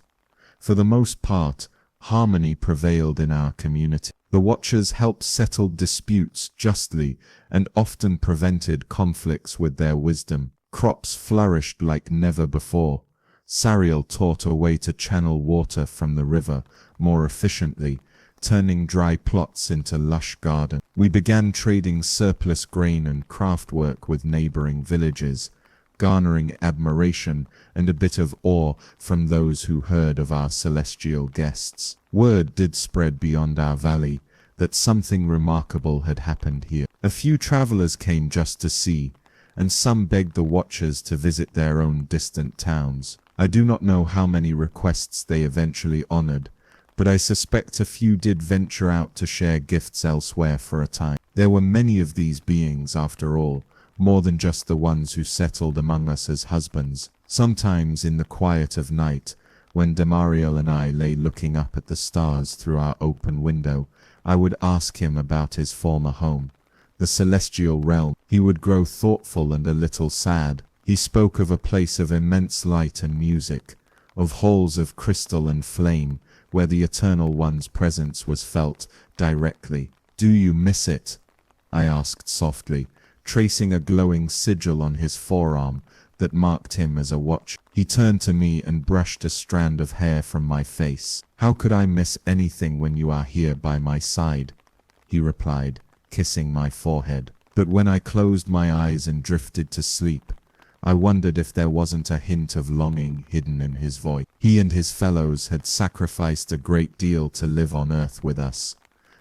For the most part, harmony prevailed in our community. The Watchers helped settle disputes justly and often prevented conflicts with their wisdom. Crops flourished like never before. Sariel taught a way to channel water from the river more efficiently, turning dry plots into lush gardens. We began trading surplus grain and craftwork with neighboring villages, garnering admiration and a bit of awe from those who heard of our celestial guests. Word did spread beyond our valley that something remarkable had happened here. A few travelers came just to see, and some begged the Watchers to visit their own distant towns. I do not know how many requests they eventually honored, but I suspect a few did venture out to share gifts elsewhere for a time. There were many of these beings, after all, more than just the ones who settled among us as husbands. Sometimes in the quiet of night, when Damariel and I lay looking up at the stars through our open window, I would ask him about his former home, the celestial realm. He would grow thoughtful and a little sad. He spoke of a place of immense light and music, of halls of crystal and flame, where the Eternal One's presence was felt directly. "Do you miss it?" I asked softly, tracing a glowing sigil on his forearm that marked him as a watcher. He turned to me and brushed a strand of hair from my face. "How could I miss anything when you are here by my side?" he replied, kissing my forehead. But when I closed my eyes and drifted to sleep, I wondered if there wasn't a hint of longing hidden in his voice. He and his fellows had sacrificed a great deal to live on earth with us.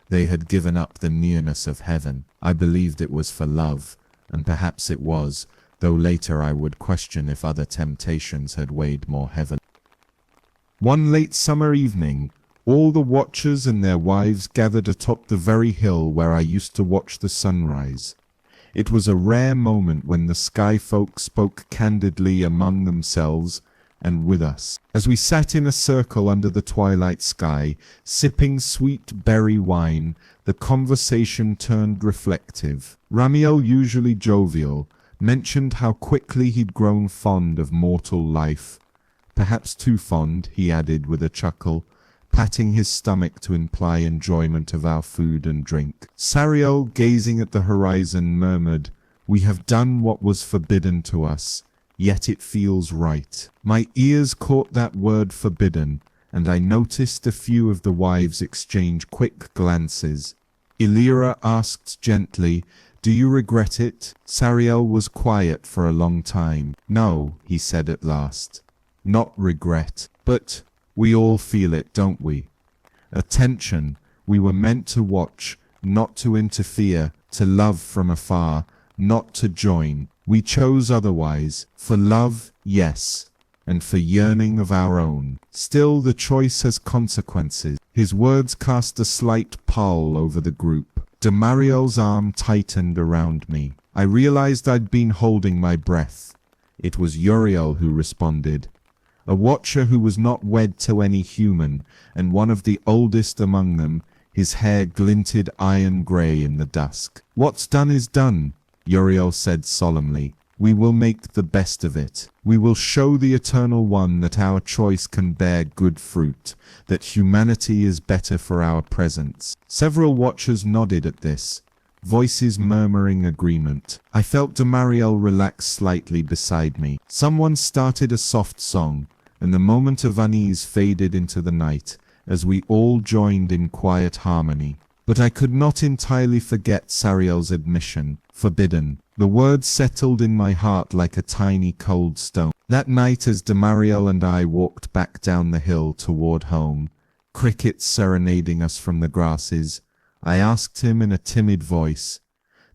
They had given up the nearness of heaven. I believed it was for love, and perhaps it was, though later I would question if other temptations had weighed more heavily. One late summer evening, all the Watchers and their wives gathered atop the very hill where I used to watch the sunrise. It was a rare moment when the sky folk spoke candidly among themselves and with us. As we sat in a circle under the twilight sky, sipping sweet berry wine, the conversation turned reflective. Ramiel, usually jovial, mentioned how quickly he'd grown fond of mortal life. Perhaps too fond, he added with a chuckle, patting his stomach to imply enjoyment of our food and drink. Sariel, gazing at the horizon, murmured, "We have done what was forbidden to us, yet it feels right." My ears caught that word forbidden, and I noticed a few of the wives exchange quick glances. Illyra asked gently, "Do you regret it?" Sariel was quiet for a long time. "No," he said at last. "Not regret, but we all feel it, don't we? Attention, we were meant to watch, not to interfere, to love from afar, not to join. We chose otherwise, for love, yes, and for yearning of our own. Still, the choice has consequences." His words cast a slight pall over the group. Damariel's arm tightened around me. I realized I'd been holding my breath. It was Uriel who responded. a watcher who was not wed to any human, and one of the oldest among them. His hair glinted iron grey in the dusk. "What's done is done," Uriel said solemnly. "We will make the best of it. We will show the Eternal One that our choice can bear good fruit, that humanity is better for our presence." Several watchers nodded at this, voices murmuring agreement. I felt Damariel relax slightly beside me. Someone started a soft song, and the moment of unease faded into the night, as we all joined in quiet harmony. But I could not entirely forget Sariel's admission. Forbidden. The word settled in my heart like a tiny cold stone. That night, as Damariel and I walked back down the hill toward home, crickets serenading us from the grasses, I asked him in a timid voice,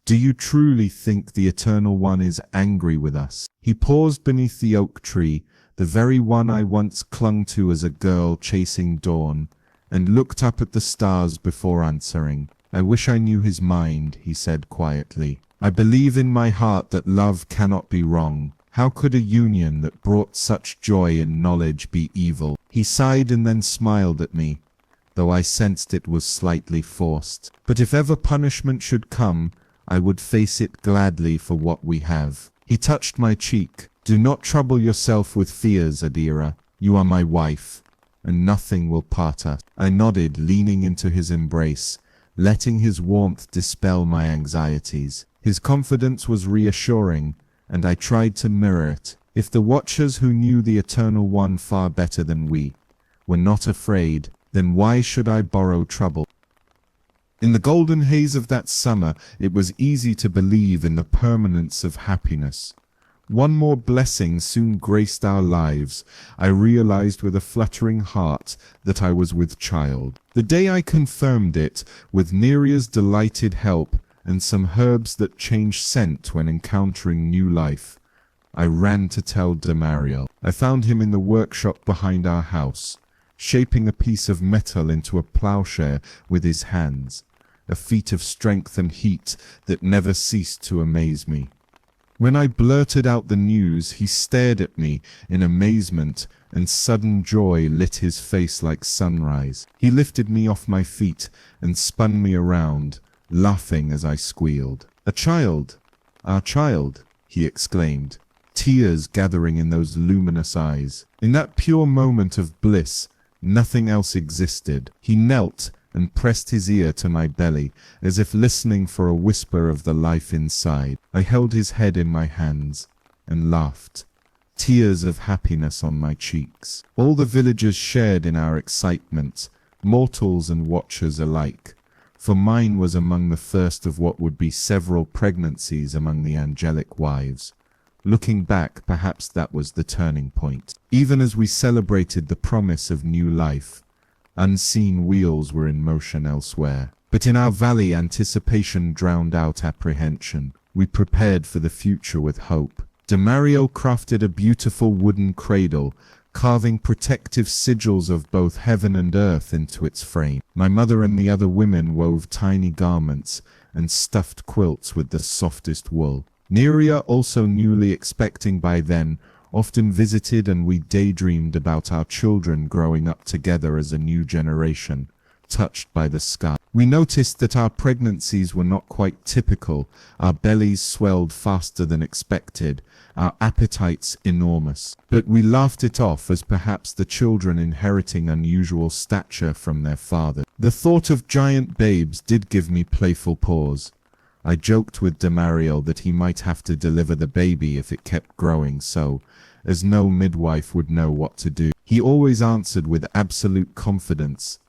"Do you truly think the Eternal One is angry with us?" He paused beneath the oak tree, the very one I once clung to as a girl chasing dawn, and looked up at the stars before answering. "I wish I knew his mind," he said quietly. "I believe in my heart that love cannot be wrong. How could a union that brought such joy in knowledge be evil?" He sighed and then smiled at me, though I sensed it was slightly forced. "But if ever punishment should come, I would face it gladly for what we have." He touched my cheek. "Do not trouble yourself with fears, Adira. You are my wife, and nothing will part us." I nodded, leaning into his embrace, letting his warmth dispel my anxieties. His confidence was reassuring, and I tried to mirror it. If the Watchers who knew the Eternal One far better than we were not afraid, then why should I borrow trouble? In the golden haze of that summer, it was easy to believe in the permanence of happiness. One more blessing soon graced our lives. I realized with a fluttering heart that I was with child. The day I confirmed it, with Neria's delighted help and some herbs that changed scent when encountering new life, I ran to tell Damariel. I found him in the workshop behind our house, shaping a piece of metal into a plowshare with his hands, a feat of strength and heat that never ceased to amaze me. When I blurted out the news, he stared at me in amazement, and sudden joy lit his face like sunrise. He lifted me off my feet and spun me around, laughing as I squealed. "A child! Our child!" he exclaimed, tears gathering in those luminous eyes. In that pure moment of bliss, nothing else existed. He knelt and pressed his ear to my belly, as if listening for a whisper of the life inside. I held his head in my hands and laughed, tears of happiness on my cheeks. All the villagers shared in our excitement, mortals and watchers alike, for mine was among the first of what would be several pregnancies among the angelic wives. Looking back, perhaps that was the turning point. Even as we celebrated the promise of new life, unseen wheels were in motion elsewhere. But in our valley, anticipation drowned out apprehension. We prepared for the future with hope. Damariel crafted a beautiful wooden cradle, carving protective sigils of both heaven and earth into its frame. My mother and the other women wove tiny garments and stuffed quilts with the softest wool. Neria, also newly expecting by then, often visited, and we daydreamed about our children growing up together as a new generation, touched by the sky. We noticed that our pregnancies were not quite typical. Our bellies swelled faster than expected, our appetites enormous. But we laughed it off as perhaps the children inheriting unusual stature from their father. The thought of giant babes did give me playful pause. I joked with Damariel that he might have to deliver the baby if it kept growing so, as no midwife would know what to do. He always answered with absolute confidence,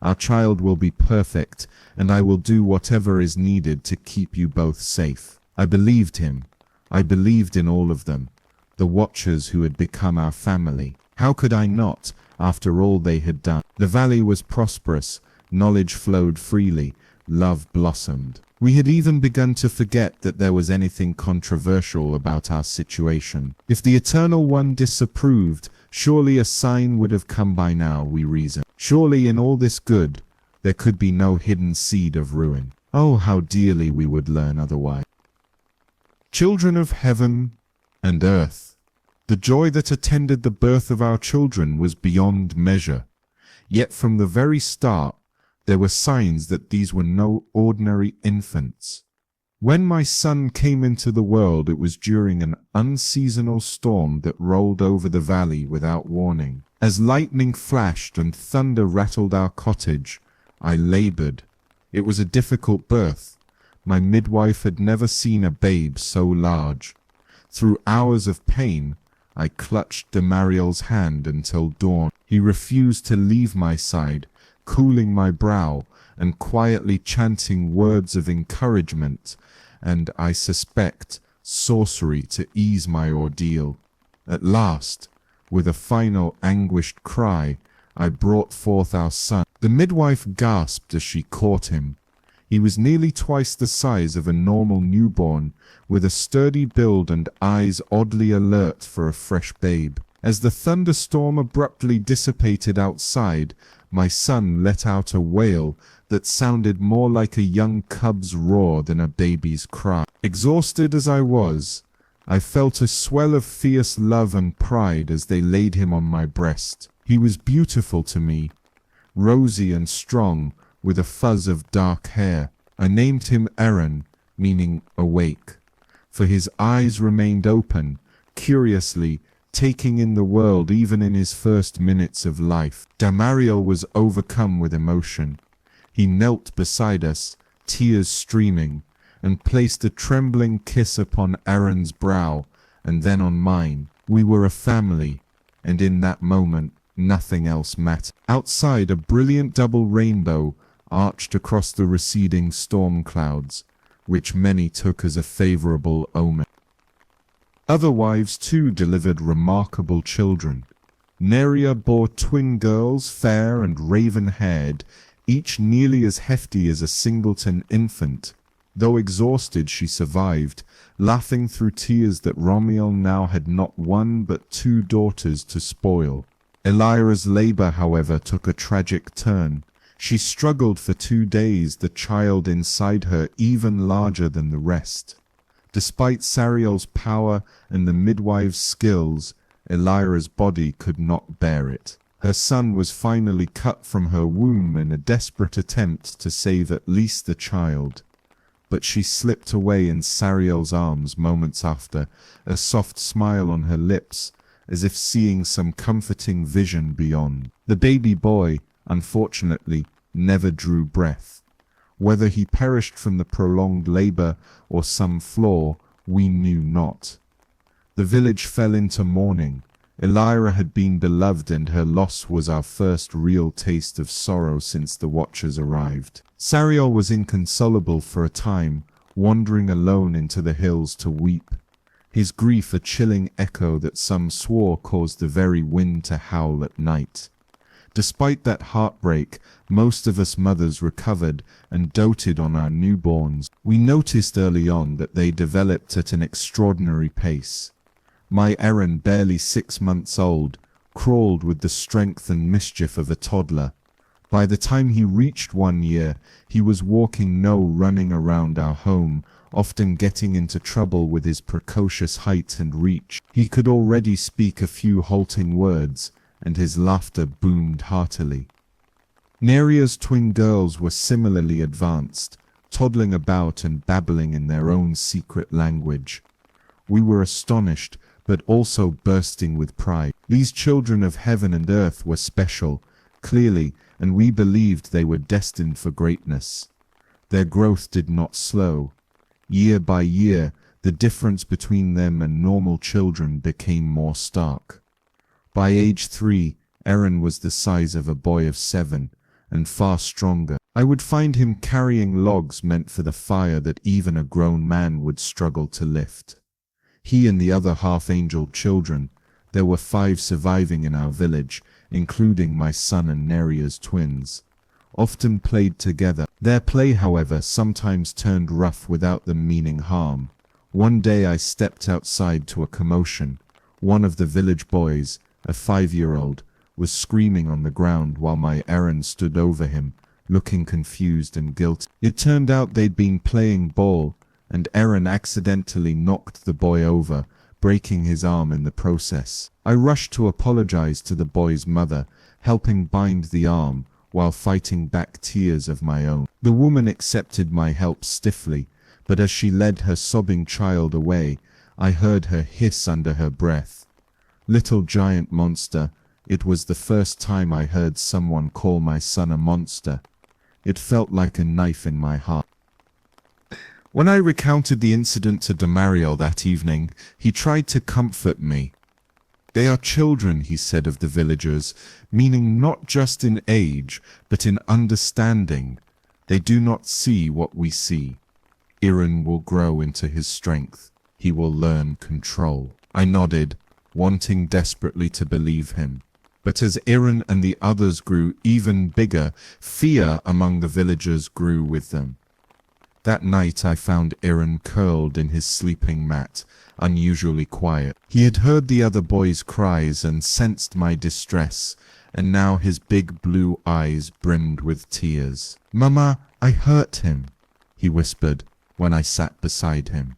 "Our child will be perfect, and I will do whatever is needed to keep you both safe." I believed him. I believed in all of them, the Watchers who had become our family. How could I not, after all they had done? The valley was prosperous, knowledge flowed freely, love blossomed. We had even begun to forget that there was anything controversial about our situation. If the Eternal One disapproved, surely a sign would have come by now, we reasoned. Surely in all this good, there could be no hidden seed of ruin. Oh, how dearly we would learn otherwise. Children of heaven and earth, The joy that attended the birth of our children was beyond measure. Yet from the very start, there were signs that these were no ordinary infants. When my son came into the world, it was during an unseasonal storm that rolled over the valley without warning. As lightning flashed and thunder rattled our cottage, I labored. It was a difficult birth. My midwife had never seen a babe so large. Through hours of pain, I clutched Demariel's hand until dawn. He refused to leave my side, cooling my brow and quietly chanting words of encouragement and, I suspect, sorcery to ease my ordeal. At last, with a final anguished cry, I brought forth our son. The midwife gasped as she caught him. He was nearly twice the size of a normal newborn, with a sturdy build and eyes oddly alert for a fresh babe. As the thunderstorm abruptly dissipated outside, my son let out a wail that sounded more like a young cub's roar than a baby's cry. Exhausted as I was, I felt a swell of fierce love and pride as they laid him on my breast. He was beautiful to me, rosy and strong, with a fuzz of dark hair. I named him Eren, meaning awake, for his eyes remained open, curiously taking in the world even in his first minutes of life. Demariel was overcome with emotion. He knelt beside us, tears streaming, and placed a trembling kiss upon Eren's brow, and then on mine. We were a family, and in that moment, nothing else mattered. Outside, a brilliant double rainbow arched across the receding storm clouds, which many took as a favorable omen. Other wives too delivered remarkable children. Neria bore twin girls, fair and raven-haired, each nearly as hefty as a singleton infant. Though exhausted, she survived, laughing through tears that Romiel now had not one but two daughters to spoil. Elira's labor, however, took a tragic turn. She struggled for 2 days, the child inside her even larger than the rest. Despite Sariel's power and the midwife's skills, Elira's body could not bear it. Her son was finally cut from her womb in a desperate attempt to save at least the child. But she slipped away in Sariel's arms moments after, a soft smile on her lips, as if seeing some comforting vision beyond. The baby boy, unfortunately, never drew breath. Whether he perished from the prolonged labor or some flaw, we knew not. The village fell into mourning. Elira had been beloved, and her loss was our first real taste of sorrow since the Watchers arrived. Sariel was inconsolable for a time, wandering alone into the hills to weep. His grief a chilling echo that some swore caused the very wind to howl at night. Despite that heartbreak, most of us mothers recovered and doted on our newborns. We noticed early on that they developed at an extraordinary pace. My Eren, barely 6 months old, crawled with the strength and mischief of a toddler. By the time he reached 1 year, he was walking, no running around our home, often getting into trouble with his precocious height and reach. He could already speak a few halting words, and his laughter boomed heartily. Neria's twin girls were similarly advanced, toddling about and babbling in their own secret language. We were astonished, but also bursting with pride. These children of heaven and earth were special, clearly, and we believed they were destined for greatness. Their growth did not slow. Year by year, the difference between them and normal children became more stark. By age 3, Eren was the size of a boy of 7, and far stronger. I would find him carrying logs meant for the fire that even a grown man would struggle to lift. He and the other half-angel children, there were 5 surviving in our village, including my son and Neria's twins, often played together. Their play, however, sometimes turned rough without them meaning harm. One day I stepped outside to a commotion. One of the village boys, a 5-year-old, was screaming on the ground while my Eren stood over him, looking confused and guilty. It turned out they'd been playing ball, and Eren accidentally knocked the boy over, breaking his arm in the process. I rushed to apologize to the boy's mother, helping bind the arm while fighting back tears of my own. The woman accepted my help stiffly, but as she led her sobbing child away, I heard her hiss under her breath, "Little giant monster." It was the first time I heard someone call my son a monster. It felt like a knife in my heart. When I recounted the incident to Damariel that evening, he tried to comfort me. "They are children," he said of the villagers, meaning not just in age, but in understanding. "They do not see what we see. Iran will grow into his strength. He will learn control." I nodded, wanting desperately to believe him. But as Iran and the others grew even bigger, fear among the villagers grew with them. That night I found Iran curled in his sleeping mat, unusually quiet. He had heard the other boys' cries and sensed my distress, and now his big blue eyes brimmed with tears. "Mama, I hurt him," he whispered when I sat beside him.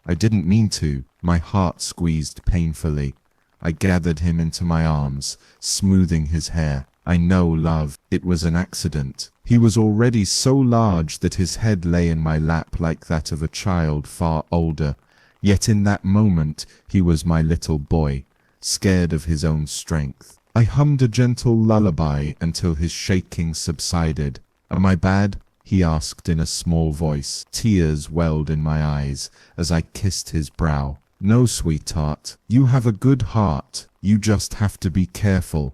I didn't mean to. My heart squeezed painfully. I gathered him into my arms, smoothing his hair. "I know, love, it was an accident." He was already so large that his head lay in my lap like that of a child far older. Yet in that moment, he was my little boy, scared of his own strength. I hummed a gentle lullaby until his shaking subsided. "Am I bad?" he asked in a small voice. Tears welled in my eyes as I kissed his brow. "No, sweetheart, you have a good heart. You just have to be careful.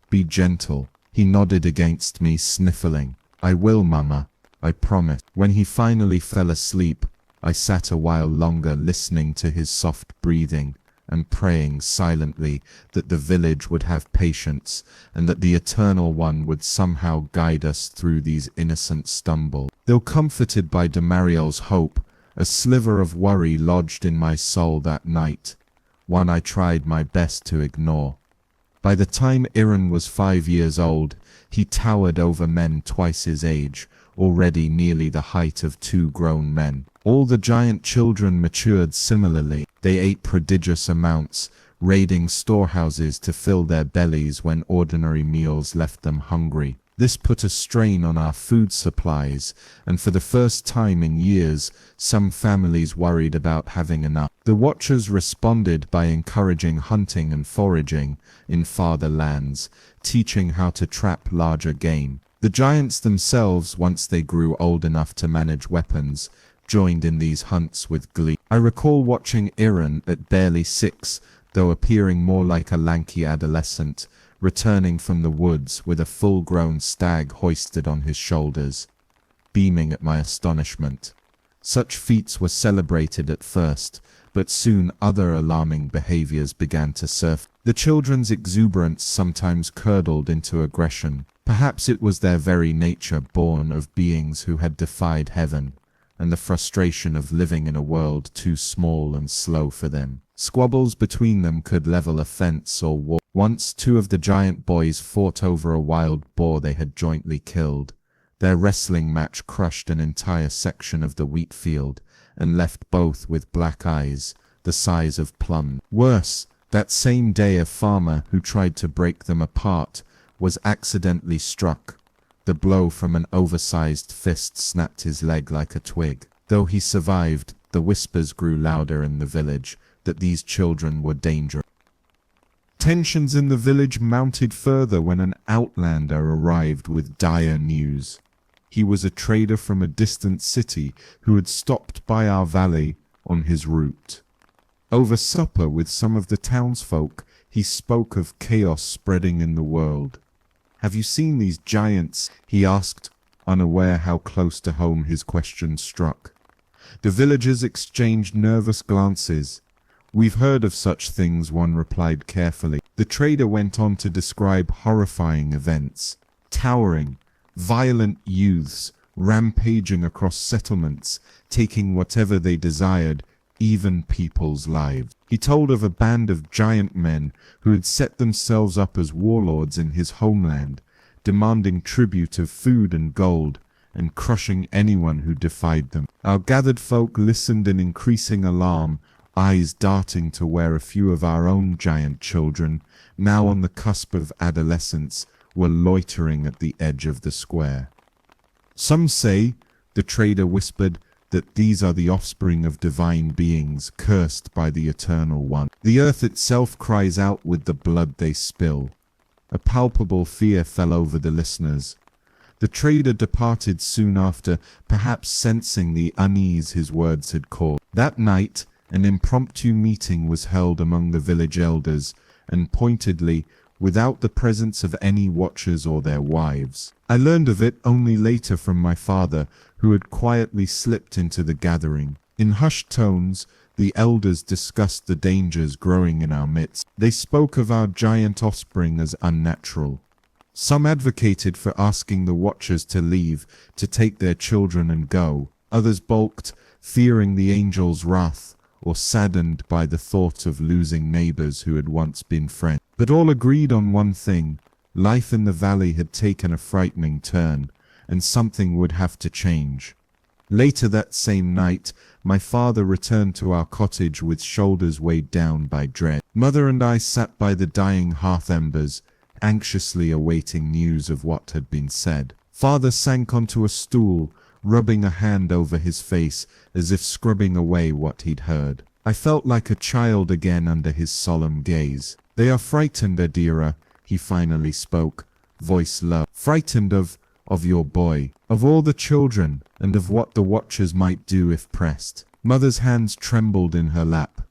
Be gentle." He nodded against me, sniffling. "I will, Mama, I promise." When he finally fell asleep, I sat a while longer listening to his soft breathing and praying silently that the village would have patience and that the Eternal One would somehow guide us through these innocent stumbles. Though comforted by Damariel's hope, a sliver of worry lodged in my soul that night, one I tried my best to ignore. By the time Iran was 5 years old, he towered over men twice his age, already nearly the height of 2 grown men. All the giant children matured similarly. They ate prodigious amounts, raiding storehouses to fill their bellies when ordinary meals left them hungry. This put a strain on our food supplies, and for the first time in years, some families worried about having enough. The Watchers responded by encouraging hunting and foraging in farther lands, teaching how to trap larger game. The giants themselves, once they grew old enough to manage weapons, joined in these hunts with glee. I recall watching Iran at barely 6, though appearing more like a lanky adolescent, returning from the woods with a full-grown stag hoisted on his shoulders, beaming at my astonishment. Such feats were celebrated at first, but soon other alarming behaviors began to surface. The children's exuberance sometimes curdled into aggression. Perhaps it was their very nature, born of beings who had defied heaven, and the frustration of living in a world too small and slow for them. Squabbles between them could level a fence or wall. Once 2 of the giant boys fought over a wild boar they had jointly killed. Their wrestling match crushed an entire section of the wheat field and left both with black eyes, the size of plums. Worse, that same day a farmer who tried to break them apart was accidentally struck. The blow from an oversized fist snapped his leg like a twig. Though he survived, the whispers grew louder in the village that these children were dangerous. Tensions in the village mounted further when an outlander arrived with dire news. He was a trader from a distant city who had stopped by our valley on his route. Over supper with some of the townsfolk, he spoke of chaos spreading in the world. "Have you seen these giants?" he asked, unaware how close to home his question struck. The villagers exchanged nervous glances. "We've heard of such things," one replied carefully. The trader went on to describe horrifying events. Towering, violent youths rampaging across settlements, taking whatever they desired, even people's lives. He told of a band of giant men who had set themselves up as warlords in his homeland, demanding tribute of food and gold, and crushing anyone who defied them. Our gathered folk listened in increasing alarm, eyes darting to where a few of our own giant children, now on the cusp of adolescence, were loitering at the edge of the square. "Some say," the trader whispered, "that these are the offspring of divine beings cursed by the Eternal One. The earth itself cries out with the blood they spill." A palpable fear fell over the listeners. The trader departed soon after, perhaps sensing the unease his words had caused. That night, an impromptu meeting was held among the village elders, and pointedly, without the presence of any watchers or their wives. I learned of it only later from my father, who had quietly slipped into the gathering. In hushed tones, the elders discussed the dangers growing in our midst. They spoke of our giant offspring as unnatural. Some advocated for asking the watchers to leave, to take their children and go. Others balked, fearing the angel's wrath, or saddened by the thought of losing neighbors who had once been friends. But all agreed on one thing: life in the valley had taken a frightening turn, and something would have to change. Later that same night, my father returned to our cottage with shoulders weighed down by dread. Mother and I sat by the dying hearth embers, anxiously awaiting news of what had been said. Father sank onto a stool, rubbing a hand over his face as if scrubbing away what he'd heard. I felt like a child again under his solemn gaze. "They are frightened, Adira," he finally spoke, voice low. "Frightened of your boy, of all the children, and of what the watchers might do if pressed." Mother's hands trembled in her lap.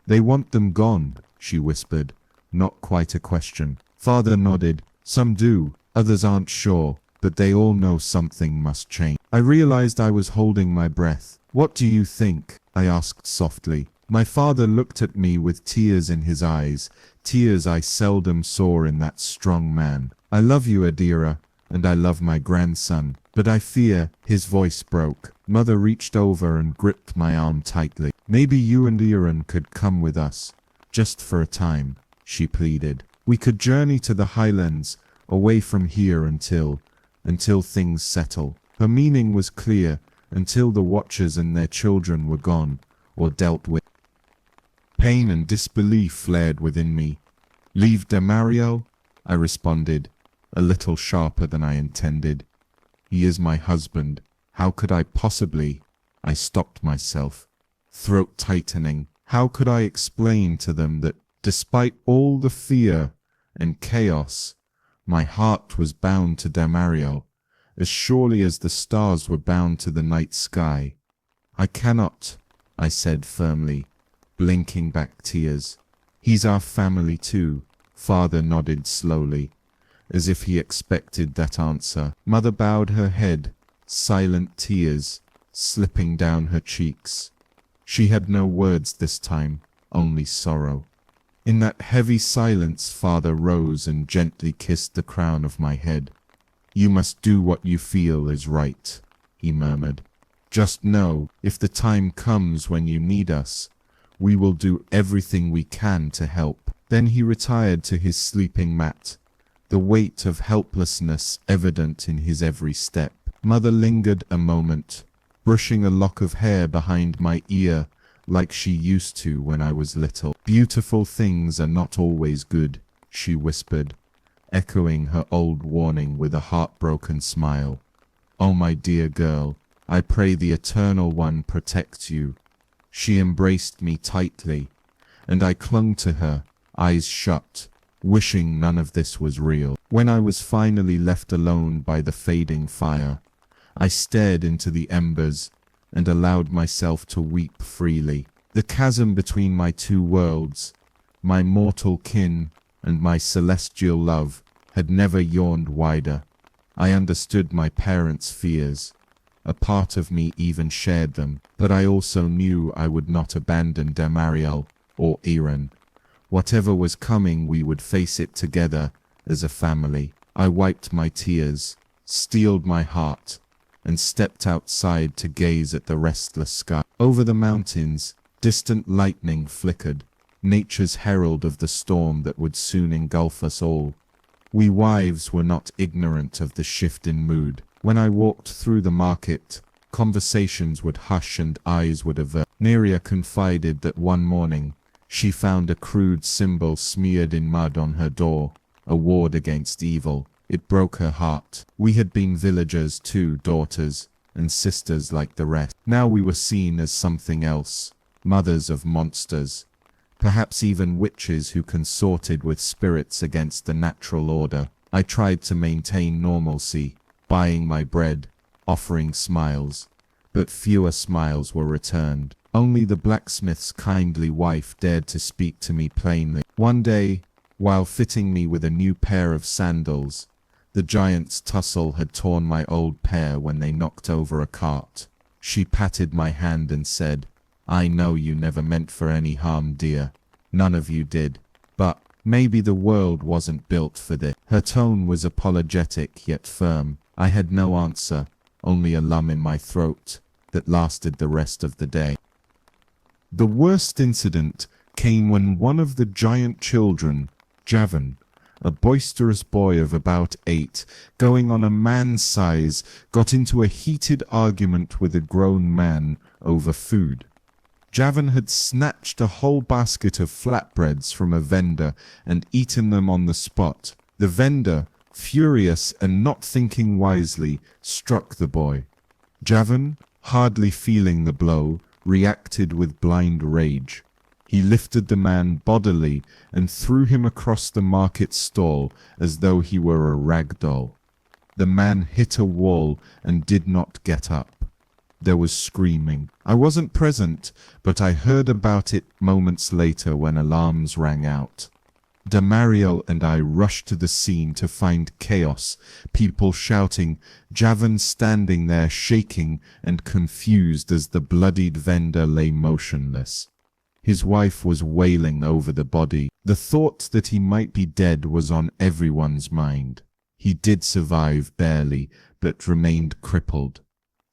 "They want them gone," she whispered, not quite a question. Father nodded. "Some do, others aren't sure, but they all know something must change." I realized I was holding my breath. "What do you think?" I asked softly. My father looked at me with tears in his eyes, tears I seldom saw in that strong man. "I love you, Adira, and I love my grandson, but I fear—" His voice broke. Mother reached over and gripped my arm tightly. "Maybe you and Iran could come with us, just for a time," she pleaded. "We could journey to the highlands, away from here until things settle." Her meaning was clear: until the watchers and their children were gone, or dealt with. Pain and disbelief flared within me. "Leave Damariel?" I responded, a little sharper than I intended. "He is my husband. How could I possibly—" I stopped myself, throat tightening. How could I explain to them that, despite all the fear and chaos, my heart was bound to Damariel, as surely as the stars were bound to the night sky? "I cannot," I said firmly, blinking back tears. "He's our family too." Father nodded slowly, as if he expected that answer. Mother bowed her head, silent tears slipping down her cheeks. She had no words this time, only sorrow. In that heavy silence, Father rose and gently kissed the crown of my head. "You must do what you feel is right," he murmured. "Just know, if the time comes when you need us, we will do everything we can to help." Then he retired to his sleeping mat, the weight of helplessness evident in his every step. Mother lingered a moment, brushing a lock of hair behind my ear like she used to when I was little. "Beautiful things are not always good," she whispered, echoing her old warning with a heartbroken smile. "Oh, my dear girl, I pray the Eternal One protects you." She embraced me tightly, and I clung to her, eyes shut, wishing none of this was real. When I was finally left alone by the fading fire, I stared into the embers and allowed myself to weep freely. The chasm between my two worlds, my mortal kin and my celestial love, had never yawned wider. I understood my parents' fears. A part of me even shared them, but I also knew I would not abandon Damariel or Iran. Whatever was coming, we would face it together as a family. I wiped my tears, steeled my heart, and stepped outside to gaze at the restless sky. Over the mountains, distant lightning flickered, nature's herald of the storm that would soon engulf us all. We wives were not ignorant of the shift in mood. When I walked through the market, Conversations would hush and eyes would avert. Neria confided that one morning she found a crude symbol smeared in mud on her door, a ward against evil. It broke her heart. We had been villagers too, daughters and sisters like the rest. Now we were seen as something else, mothers of monsters, perhaps even witches who consorted with spirits against the natural order. I tried to maintain normalcy, buying my bread, offering smiles, but fewer smiles were returned. Only the blacksmith's kindly wife dared to speak to me plainly. One day, while fitting me with a new pair of sandals, the giant's tussle had torn my old pair when they knocked over a cart. She patted my hand and said, "I know you never meant for any harm, dear. None of you did. But maybe the world wasn't built for this." Her tone was apologetic yet firm. I had no answer, only a lump in my throat that lasted the rest of the day. The worst incident came when one of the giant children, Javan, a boisterous boy of about 8, going on a man's size, got into a heated argument with a grown man over food. Javan had snatched a whole basket of flatbreads from a vendor and eaten them on the spot. The vendor, furious and not thinking wisely, struck the boy. Javan, hardly feeling the blow, reacted with blind rage. He lifted the man bodily and threw him across the market stall as though he were a rag doll. The man hit a wall and did not get up. There was screaming. I wasn't present, but I heard about it moments later when alarms rang out. Damariel and I rushed to the scene to find chaos, people shouting, Javan standing there shaking and confused as the bloodied vendor lay motionless. His wife was wailing over the body. The thought that he might be dead was on everyone's mind. He did survive barely, but remained crippled.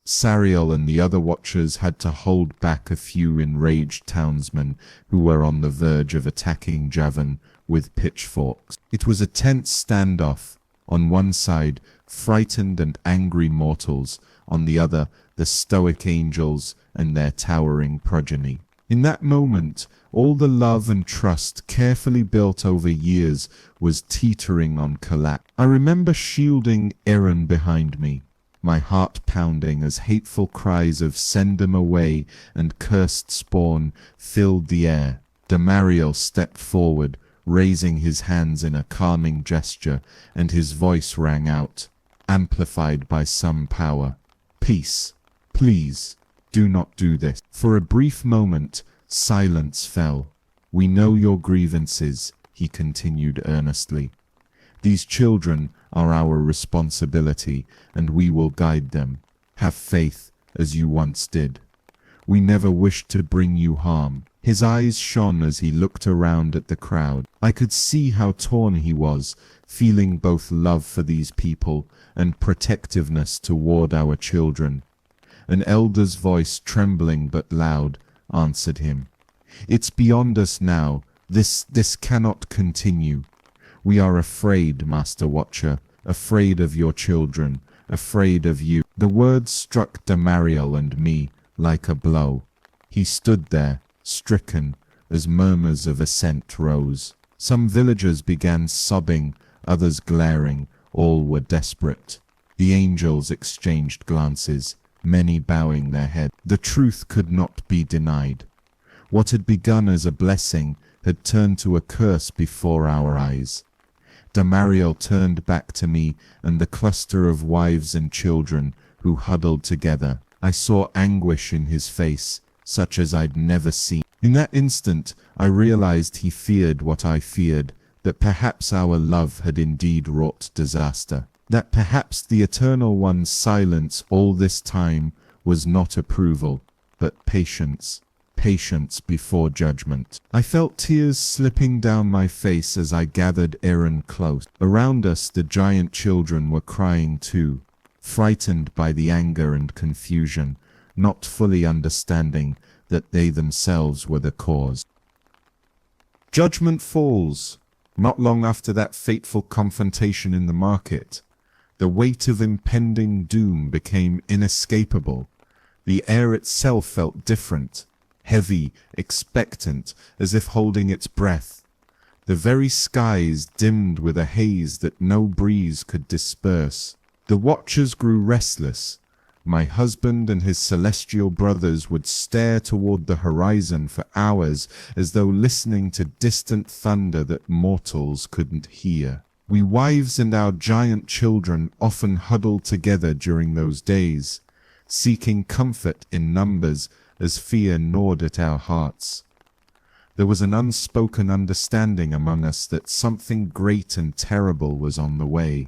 Sariel and the other watchers had to hold back a few enraged townsmen who were on the verge of attacking Javan with pitchforks. It was a tense standoff. On one side, frightened and angry mortals, on the other, the stoic angels and their towering progeny. In that moment, all the love and trust carefully built over years was teetering on collapse. I remember shielding Aaron behind me, my heart pounding as hateful cries of "send them away" and "cursed spawn" filled the air. Damariel stepped forward, raising his hands in a calming gesture, and his voice rang out, amplified by some power. "Peace, please. Do not do this." For a brief moment, silence fell. "We know your grievances," he continued earnestly. "These children are our responsibility, and we will guide them. Have faith, as you once did. We never wished to bring you harm." His eyes shone as he looked around at the crowd. I could see how torn he was, feeling both love for these people and protectiveness toward our children. An elder's voice, trembling but loud, answered him. "It's beyond us now. This cannot continue. We are afraid, Master Watcher, afraid of your children, afraid of you." The words struck Damariel and me like a blow. He stood there, stricken, as murmurs of assent rose. Some villagers began sobbing, others glaring, all were desperate. The angels exchanged glances, many bowing their heads. The truth could not be denied. What had begun as a blessing had turned to a curse before our eyes. Damariel turned back to me and the cluster of wives and children who huddled together. I saw anguish in his face, such as I'd never seen. In that instant, I realized he feared what I feared, that perhaps our love had indeed wrought disaster. That perhaps the Eternal One's silence all this time was not approval, but patience. Patience before judgment. I felt tears slipping down my face as I gathered Aaron close. Around us the giant children were crying too, frightened by the anger and confusion, not fully understanding that they themselves were the cause. Judgment falls. Not long after that fateful confrontation in the market, the weight of impending doom became inescapable. The air itself felt different, heavy, expectant, as if holding its breath. The very skies dimmed with a haze that no breeze could disperse. The watchers grew restless. My husband and his celestial brothers would stare toward the horizon for hours as though listening to distant thunder that mortals couldn't hear. We wives and our giant children often huddled together during those days, seeking comfort in numbers as fear gnawed at our hearts. There was an unspoken understanding among us that something great and terrible was on the way.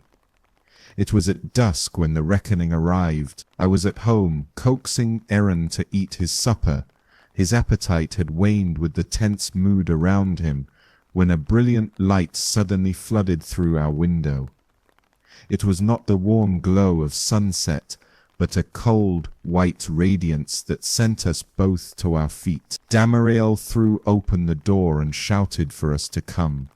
It was at dusk when the reckoning arrived. I was at home, coaxing Aaron to eat his supper. His appetite had waned with the tense mood around him, when a brilliant light suddenly flooded through our window. It was not the warm glow of sunset, but a cold, white radiance that sent us both to our feet. Damariel threw open the door and shouted for us to come.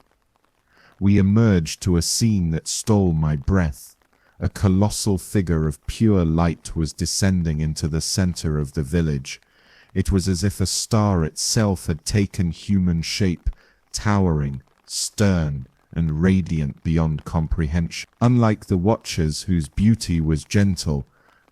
We emerged to a scene that stole my breath. A colossal figure of pure light was descending into the center of the village. It was as if a star itself had taken human shape, towering, stern, and radiant beyond comprehension. Unlike the Watchers, whose beauty was gentle,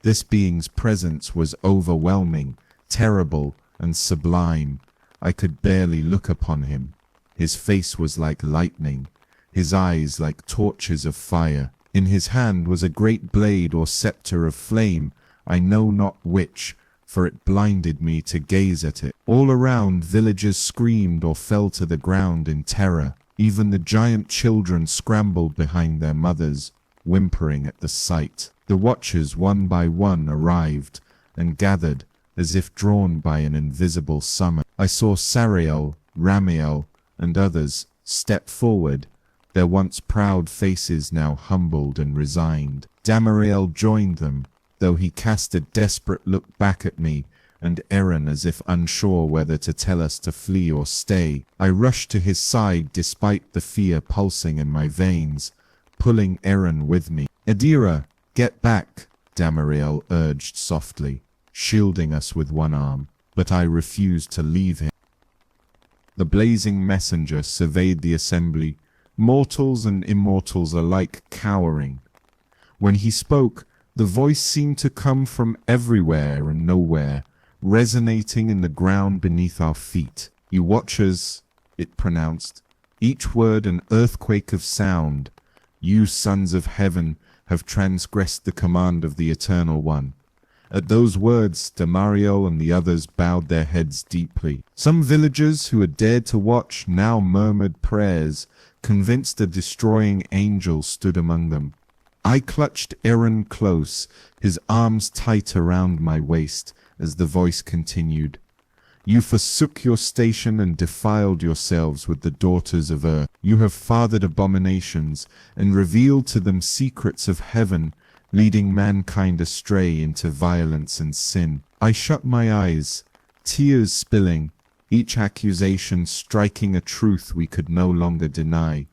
this being's presence was overwhelming, terrible, and sublime. I could barely look upon him. His face was like lightning, his eyes like torches of fire. In his hand was a great blade or scepter of flame, I know not which, for it blinded me to gaze at it. All around, villagers screamed or fell to the ground in terror. Even the giant children scrambled behind their mothers, whimpering at the sight. The watchers, one by one, arrived and gathered, as if drawn by an invisible summon. I saw Sariel, Ramiel, and others step forward, their once proud faces now humbled and resigned. Damariel joined them, though he cast a desperate look back at me and Aaron as if unsure whether to tell us to flee or stay. I rushed to his side despite the fear pulsing in my veins, pulling Aaron with me. "Adira, get back," Damariel urged softly, shielding us with one arm, but I refused to leave him. The blazing messenger surveyed the assembly, mortals and immortals alike cowering. When he spoke, the voice seemed to come from everywhere and nowhere, resonating in the ground beneath our feet. "You watchers," it pronounced, each word an earthquake of sound, "you sons of heaven have transgressed the command of the Eternal One." At those words, Damariel and the others bowed their heads deeply. Some villagers who had dared to watch now murmured prayers, convinced a destroying angel stood among them. I clutched Aaron close, his arms tight around my waist, as the voice continued. "You forsook your station and defiled yourselves with the daughters of earth. You have fathered abominations and revealed to them secrets of heaven, leading mankind astray into violence and sin." I shut my eyes, tears spilling, each accusation striking a truth we could no longer deny.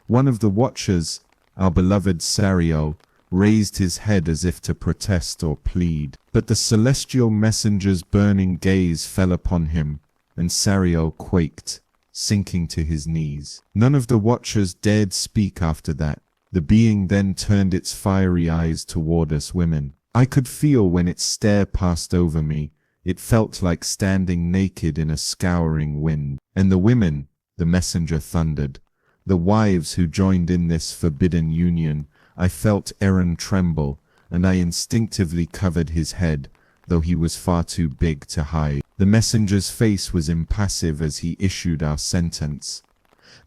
One of the watchers, our beloved Sariel, raised his head as if to protest or plead, but the celestial messenger's burning gaze fell upon him, and Sariel quaked, sinking to his knees. None of the watchers dared speak after that. The being then turned its fiery eyes toward us women. I could feel when its stare passed over me. It felt like standing naked in a scouring wind. "And the women," the messenger thundered, "the wives who joined in this forbidden union." I felt Aaron tremble, and I instinctively covered his head, though he was far too big to hide. The messenger's face was impassive as he issued our sentence.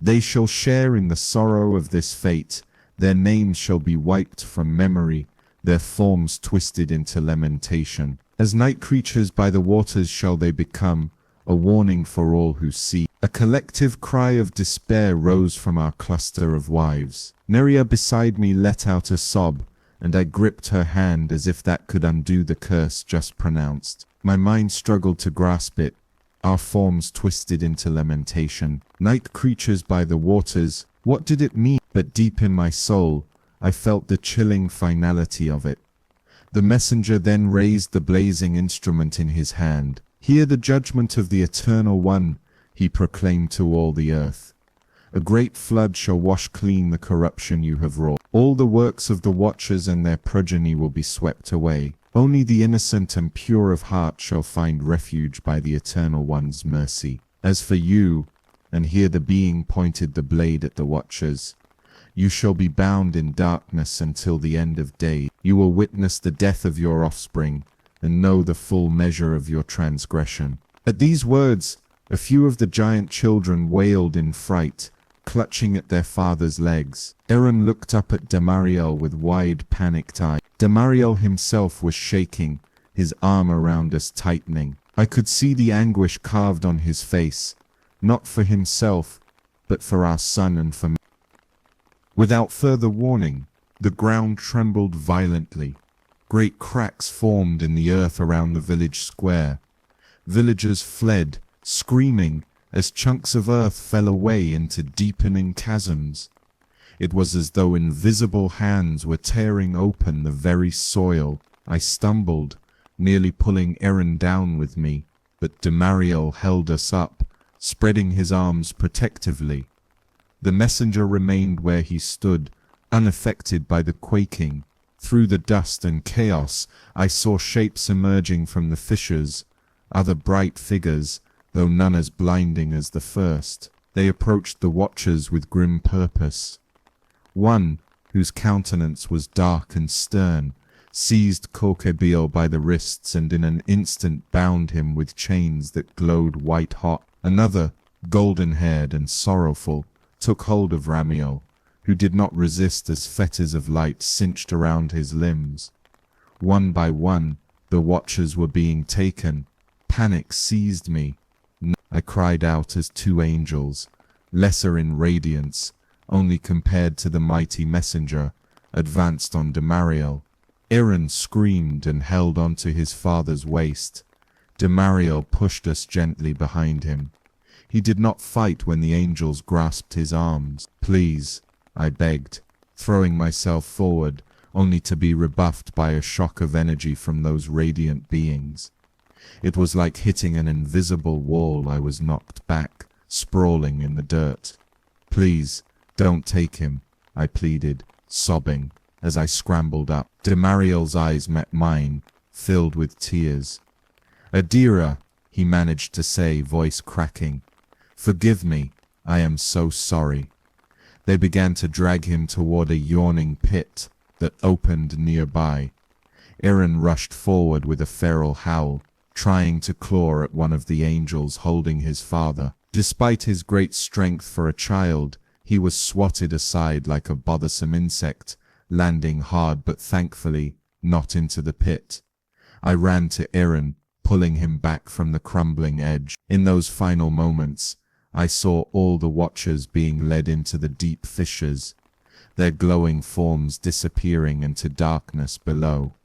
"They shall share in the sorrow of this fate. Their names shall be wiped from memory, their forms twisted into lamentation. As night creatures by the waters shall they become, a warning for all who see." A collective cry of despair rose from our cluster of wives. Neria beside me let out a sob, and I gripped her hand as if that could undo the curse just pronounced. My mind struggled to grasp it, our forms twisted into lamentation. Night creatures by the waters, what did it mean? But deep in my soul, I felt the chilling finality of it. The messenger then raised the blazing instrument in his hand. "Hear the judgment of the Eternal One," he proclaimed to all the earth. "A great flood shall wash clean the corruption you have wrought. All the works of the Watchers and their progeny will be swept away. Only the innocent and pure of heart shall find refuge by the Eternal One's mercy. As for you," and here the being pointed the blade at the Watchers, "you shall be bound in darkness until the end of days. You will witness the death of your offspring and know the full measure of your transgression." At these words, a few of the giant children wailed in fright, clutching at their father's legs. Aaron looked up at Damariel with wide, panicked eyes. Damariel himself was shaking, his arm around us tightening. I could see the anguish carved on his face, not for himself, but for our son and for me. Without further warning, the ground trembled violently. Great cracks formed in the earth around the village square. Villagers fled, screaming, as chunks of earth fell away into deepening chasms. It was as though invisible hands were tearing open the very soil. I stumbled, nearly pulling Aaron down with me, but Damariel held us up, spreading his arms protectively. The messenger remained where he stood, unaffected by the quaking. Through the dust and chaos, I saw shapes emerging from the fissures, other bright figures, though none as blinding as the first. They approached the Watchers with grim purpose. One, whose countenance was dark and stern, seized Kokebio by the wrists and in an instant bound him with chains that glowed white-hot. Another, golden-haired and sorrowful, took hold of Ramiel, who did not resist as fetters of light cinched around his limbs. One by one, the Watchers were being taken. Panic seized me. I cried out as two angels, lesser in radiance, only compared to the mighty messenger, advanced on Damariel. Aaron screamed and held onto his father's waist. Damariel pushed us gently behind him. He did not fight when the angels grasped his arms. "Please," I begged, throwing myself forward, only to be rebuffed by a shock of energy from those radiant beings. It was like hitting an invisible wall. I was knocked back, sprawling in the dirt. "Please, don't take him," I pleaded, sobbing, as I scrambled up. Damariel's eyes met mine, filled with tears. "Adira," he managed to say, voice cracking. "Forgive me, I am so sorry." They began to drag him toward a yawning pit that opened nearby. Aaron rushed forward with a feral howl, trying to claw at one of the angels holding his father. Despite his great strength for a child, he was swatted aside like a bothersome insect, landing hard but thankfully not into the pit. I ran to Aaron, pulling him back from the crumbling edge. In those final moments, I saw all the Watchers being led into the deep fissures, their glowing forms disappearing into darkness below.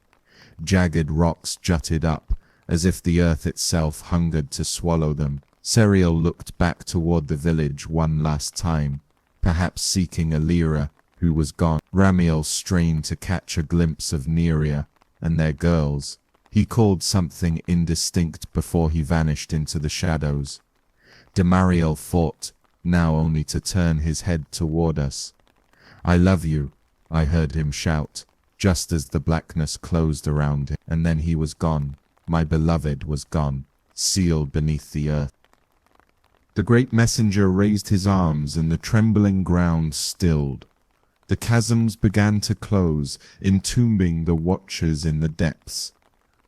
Jagged rocks jutted up, as if the earth itself hungered to swallow them. Serial looked back toward the village one last time, perhaps seeking Alira, who was gone. Ramiel strained to catch a glimpse of Neria and their girls. He called something indistinct before he vanished into the shadows. Damariel fought, now only to turn his head toward us. "I love you," I heard him shout, just as the blackness closed around him, and then he was gone. My beloved was gone, sealed beneath the earth. The great messenger raised his arms and the trembling ground stilled. The chasms began to close, entombing the Watchers in the depths.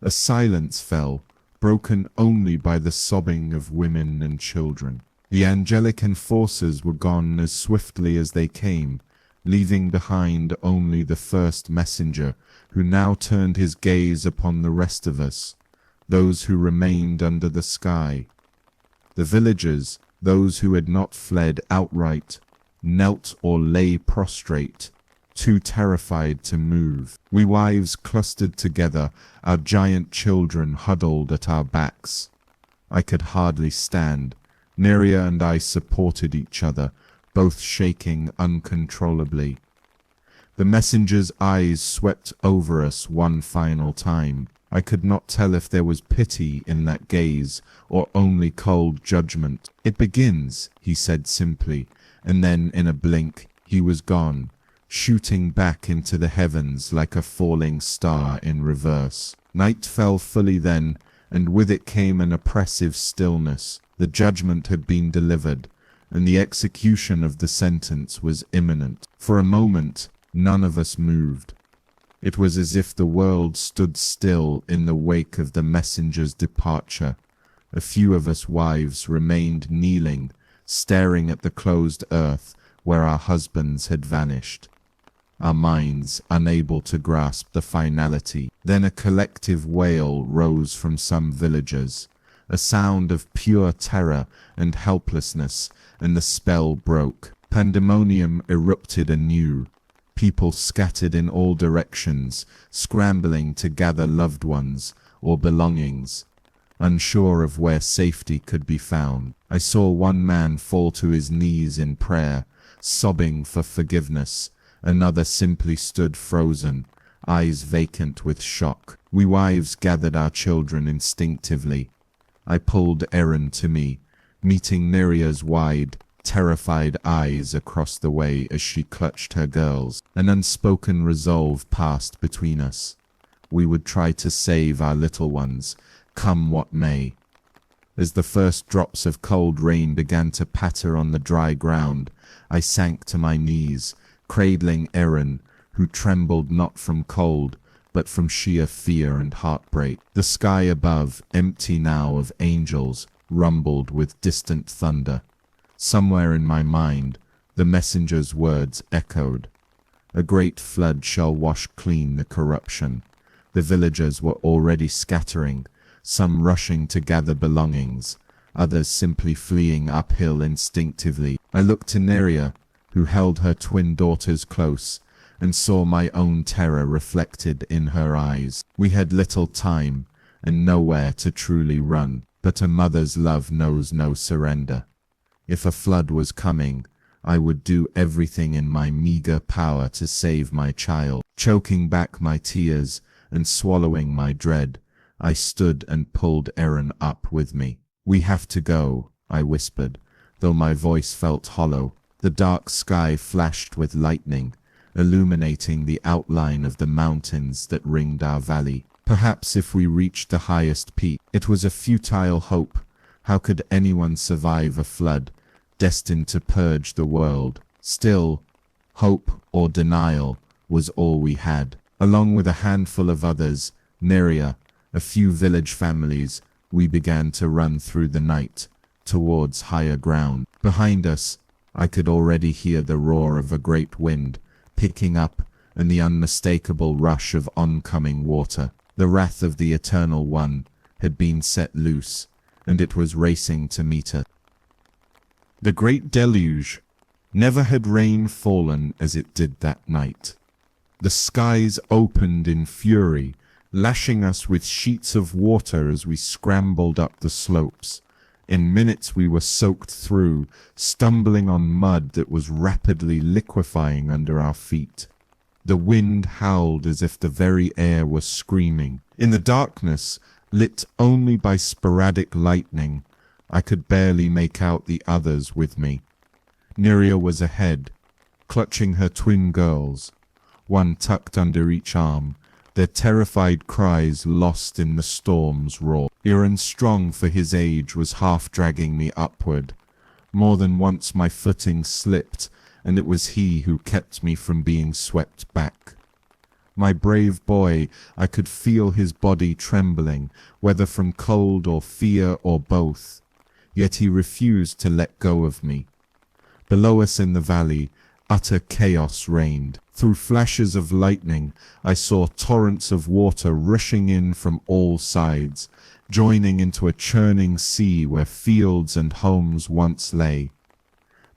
A silence fell, broken only by the sobbing of women and children. The angelic enforcers were gone as swiftly as they came, leaving behind only the first messenger, who now turned his gaze upon the rest of us, those who remained under the sky. The villagers, those who had not fled outright, knelt or lay prostrate, too terrified to move. We wives clustered together, our giant children huddled at our backs. I could hardly stand. Neria and I supported each other, both shaking uncontrollably. The messenger's eyes swept over us one final time. I could not tell if there was pity in that gaze or only cold judgment. "It begins," he said simply, and then in a blink he was gone, shooting back into the heavens like a falling star in reverse. Night fell fully then, and with it came an oppressive stillness. The judgment had been delivered, and the execution of the sentence was imminent. For a moment, none of us moved. It was as if the world stood still in the wake of the messenger's departure. A few of us wives remained kneeling, staring at the closed earth where our husbands had vanished, our minds unable to grasp the finality. Then a collective wail rose from some villagers, a sound of pure terror and helplessness, and the spell broke. Pandemonium erupted anew. People scattered in all directions, scrambling to gather loved ones or belongings, unsure of where safety could be found. I saw one man fall to his knees in prayer, sobbing for forgiveness. Another simply stood frozen, eyes vacant with shock. We wives gathered our children instinctively. I pulled Erin to me, meeting Neria's wide, terrified eyes across the way as she clutched her girls. An unspoken resolve passed between us. We would try to save our little ones, come what may. As the first drops of cold rain began to patter on the dry ground, I sank to my knees, cradling Erin, who trembled not from cold, but from sheer fear and heartbreak. The sky above, empty now of angels, rumbled with distant thunder. Somewhere in my mind, the messenger's words echoed. "A great flood shall wash clean the corruption." The villagers were already scattering, some rushing to gather belongings, others simply fleeing uphill instinctively. I looked to Neria, who held her twin daughters close, and saw my own terror reflected in her eyes. We had little time, and nowhere to truly run, but a mother's love knows no surrender. If a flood was coming, I would do everything in my meager power to save my child. Choking back my tears and swallowing my dread, I stood and pulled Erin up with me. "We have to go," I whispered, though my voice felt hollow. The dark sky flashed with lightning, illuminating the outline of the mountains that ringed our valley. Perhaps if we reached the highest peak. It was a futile hope. How could anyone survive a flood destined to purge the world? Still, hope or denial was all we had. Along with a handful of others, Neria, a few village families, we began to run through the night towards higher ground. Behind us, I could already hear the roar of a great wind picking up and the unmistakable rush of oncoming water. The wrath of the Eternal One had been set loose, and it was racing to meet us. The great deluge. Never had rain fallen as it did that night. The skies opened in fury, lashing us with sheets of water as we scrambled up the slopes. In minutes we were soaked through, stumbling on mud that was rapidly liquefying under our feet. The wind howled as if the very air was screaming. In the darkness, lit only by sporadic lightning, I could barely make out the others with me. Neria was ahead, clutching her twin girls, one tucked under each arm, their terrified cries lost in the storm's roar. Erin, strong for his age, was half dragging me upward. More than once my footing slipped, and it was he who kept me from being swept back. My brave boy, I could feel his body trembling, whether from cold or fear or both. Yet he refused to let go of me. Below us in the valley, utter chaos reigned. Through flashes of lightning, I saw torrents of water rushing in from all sides, joining into a churning sea where fields and homes once lay.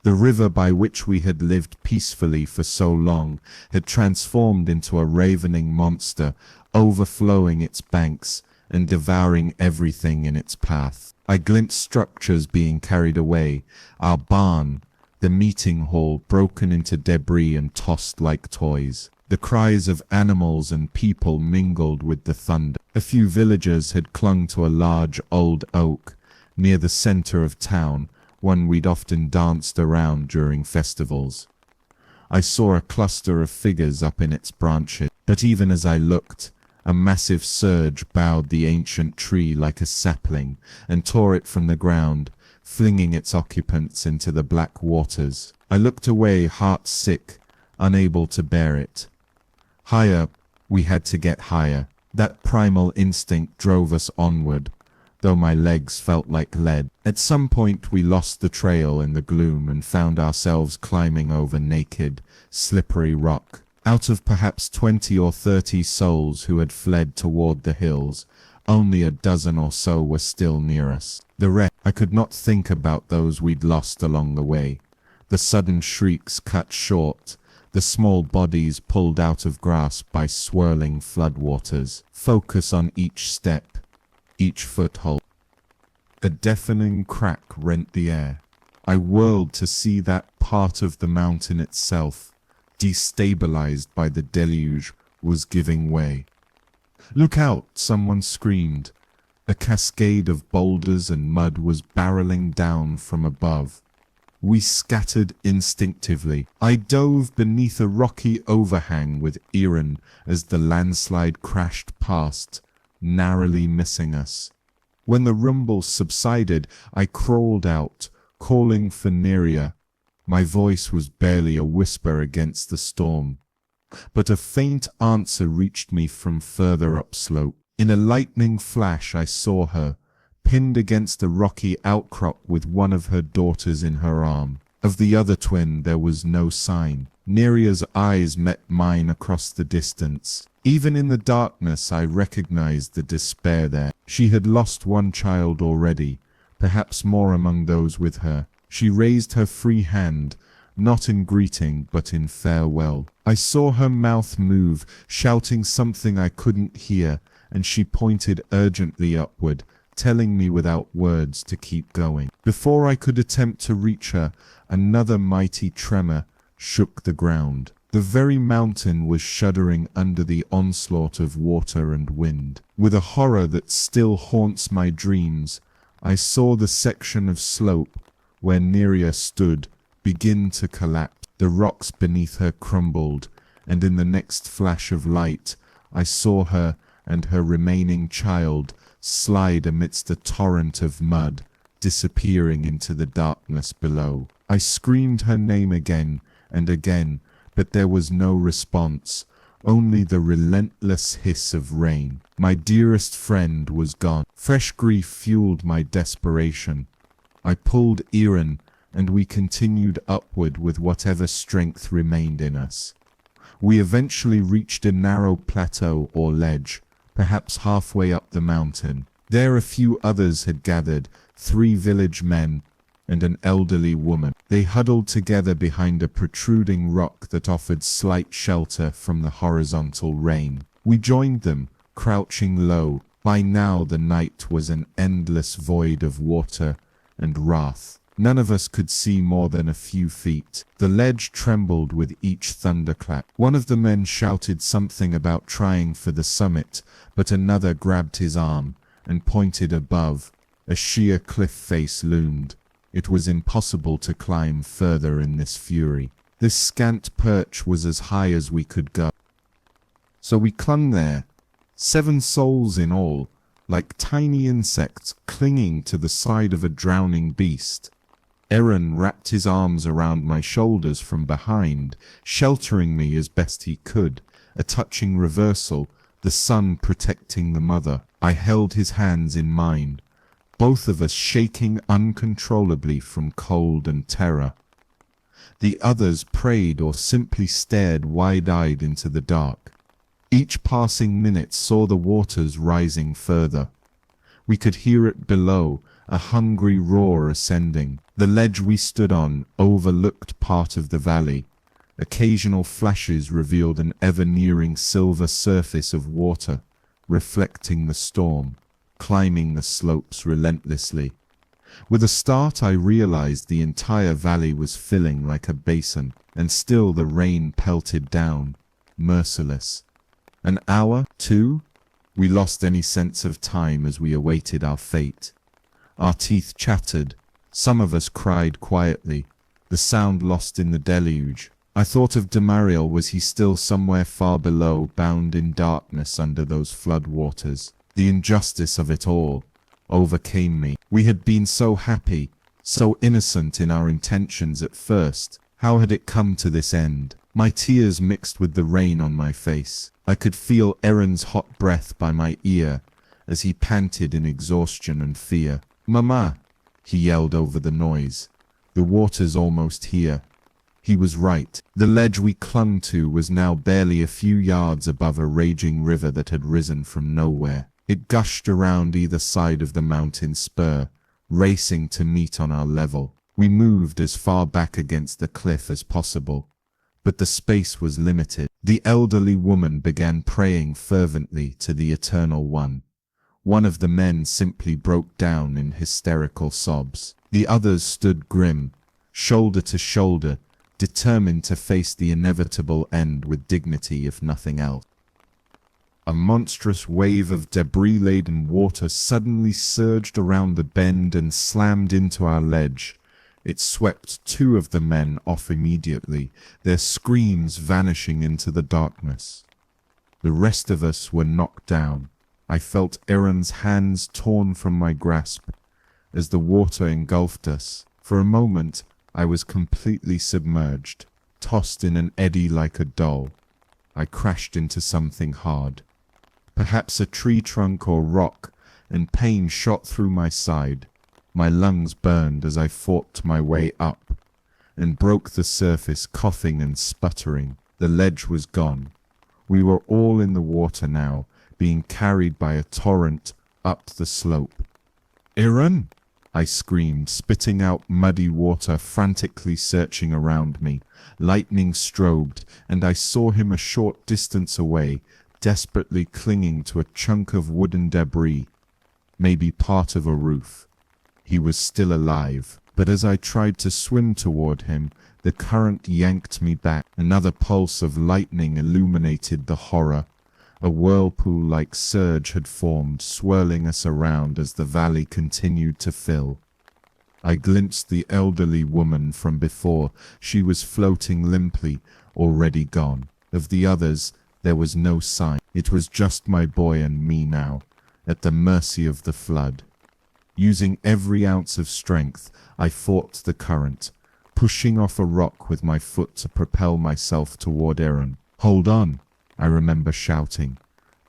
The river by which we had lived peacefully for so long had transformed into a ravening monster, overflowing its banks and devouring everything in its path. I glimpsed structures being carried away, our barn, the meeting hall broken into debris and tossed like toys. The cries of animals and people mingled with the thunder. A few villagers had clung to a large old oak near the center of town, one we'd often danced around during festivals. I saw a cluster of figures up in its branches, but even as I looked, a massive surge bowed the ancient tree like a sapling and tore it from the ground, flinging its occupants into the black waters. I looked away, heart sick, unable to bear it. Higher, we had to get higher. That primal instinct drove us onward, though my legs felt like lead. At some point we lost the trail in the gloom and found ourselves climbing over naked, slippery rock. Out of perhaps 20 or 30 souls who had fled toward the hills, only a dozen or so were still near us. The rest, I could not think about those we'd lost along the way. The sudden shrieks cut short, the small bodies pulled out of grasp by swirling floodwaters. Focus on each step, each foothold. A deafening crack rent the air. I whirled to see that part of the mountain itself, destabilized by the deluge, was giving way. "Look out!" someone screamed. A cascade of boulders and mud was barreling down from above. We scattered instinctively. I dove beneath a rocky overhang with Aaron as the landslide crashed past, narrowly missing us. When the rumble subsided, I crawled out, calling for Neria. My voice was barely a whisper against the storm, but a faint answer reached me from further upslope. In a lightning flash I saw her, pinned against a rocky outcrop with one of her daughters in her arm. Of the other twin there was no sign. Neria's eyes met mine across the distance. Even in the darkness I recognized the despair there. She had lost one child already, perhaps more among those with her. She raised her free hand, not in greeting but in farewell. I saw her mouth move, shouting something I couldn't hear, and she pointed urgently upward, telling me without words to keep going. Before I could attempt to reach her, another mighty tremor shook the ground. The very mountain was shuddering under the onslaught of water and wind. With a horror that still haunts my dreams, I saw the section of slope where Neria stood begin to collapse. The rocks beneath her crumbled, and in the next flash of light, I saw her and her remaining child slide amidst a torrent of mud, disappearing into the darkness below. I screamed her name again and again, but there was no response, only the relentless hiss of rain. My dearest friend was gone. Fresh grief fueled my desperation. I pulled Aaron, and we continued upward with whatever strength remained in us. We eventually reached a narrow plateau or ledge, perhaps halfway up the mountain. There a few others had gathered, 3 village men and an elderly woman. They huddled together behind a protruding rock that offered slight shelter from the horizontal rain. We joined them, crouching low. By now the night was an endless void of water and wrath. None of us could see more than a few feet. The ledge trembled with each thunderclap. One of the men shouted something about trying for the summit, but another grabbed his arm and pointed above. A sheer cliff face loomed. It was impossible to climb further in this fury. This scant perch was as high as we could go. So we clung there, 7 souls in all, like tiny insects clinging to the side of a drowning beast. Aaron wrapped his arms around my shoulders from behind, sheltering me as best he could, a touching reversal, the son protecting the mother. I held his hands in mine, both of us shaking uncontrollably from cold and terror. The others prayed or simply stared wide-eyed into the dark. Each passing minute saw the waters rising further. We could hear it below, a hungry roar ascending. The ledge we stood on overlooked part of the valley. Occasional flashes revealed an ever-nearing silver surface of water, reflecting the storm, climbing the slopes relentlessly. With a start, I realized the entire valley was filling like a basin, and still the rain pelted down, merciless. An hour, two? We lost any sense of time as we awaited our fate. Our teeth chattered. Some of us cried quietly, the sound lost in the deluge. I thought of Damariel. Was he still somewhere far below, bound in darkness under those flood waters? The injustice of it all overcame me. We had been so happy, so innocent in our intentions at first. How had it come to this end? My tears mixed with the rain on my face. I could feel Aaron's hot breath by my ear as he panted in exhaustion and fear. "Mama!" he yelled over the noise. "The water's almost here." He was right. The ledge we clung to was now barely a few yards above a raging river that had risen from nowhere. It gushed around either side of the mountain spur, racing to meet on our level. We moved as far back against the cliff as possible, but the space was limited. The elderly woman began praying fervently to the Eternal One. One of the men simply broke down in hysterical sobs. The others stood grim, shoulder to shoulder, determined to face the inevitable end with dignity if nothing else. A monstrous wave of debris-laden water suddenly surged around the bend and slammed into our ledge. It swept two of the men off immediately, their screams vanishing into the darkness. The rest of us were knocked down. I felt Aaron's hands torn from my grasp as the water engulfed us. For a moment, I was completely submerged, tossed in an eddy like a doll. I crashed into something hard, perhaps a tree trunk or rock, and pain shot through my side. My lungs burned as I fought my way up and broke the surface, coughing and sputtering. The ledge was gone. We were all in the water now, being carried by a torrent up the slope. "Aaron!" I screamed, spitting out muddy water, frantically searching around me. Lightning strobed, and I saw him a short distance away, desperately clinging to a chunk of wooden debris, maybe part of a roof. He was still alive, but as I tried to swim toward him, the current yanked me back. Another pulse of lightning illuminated the horror. A whirlpool-like surge had formed, swirling us around as the valley continued to fill. I glimpsed the elderly woman from before. She was floating limply, already gone. Of the others, there was no sign. It was just my boy and me now, at the mercy of the flood. Using every ounce of strength, I fought the current, pushing off a rock with my foot to propel myself toward Aaron. "Hold on!" I remember shouting,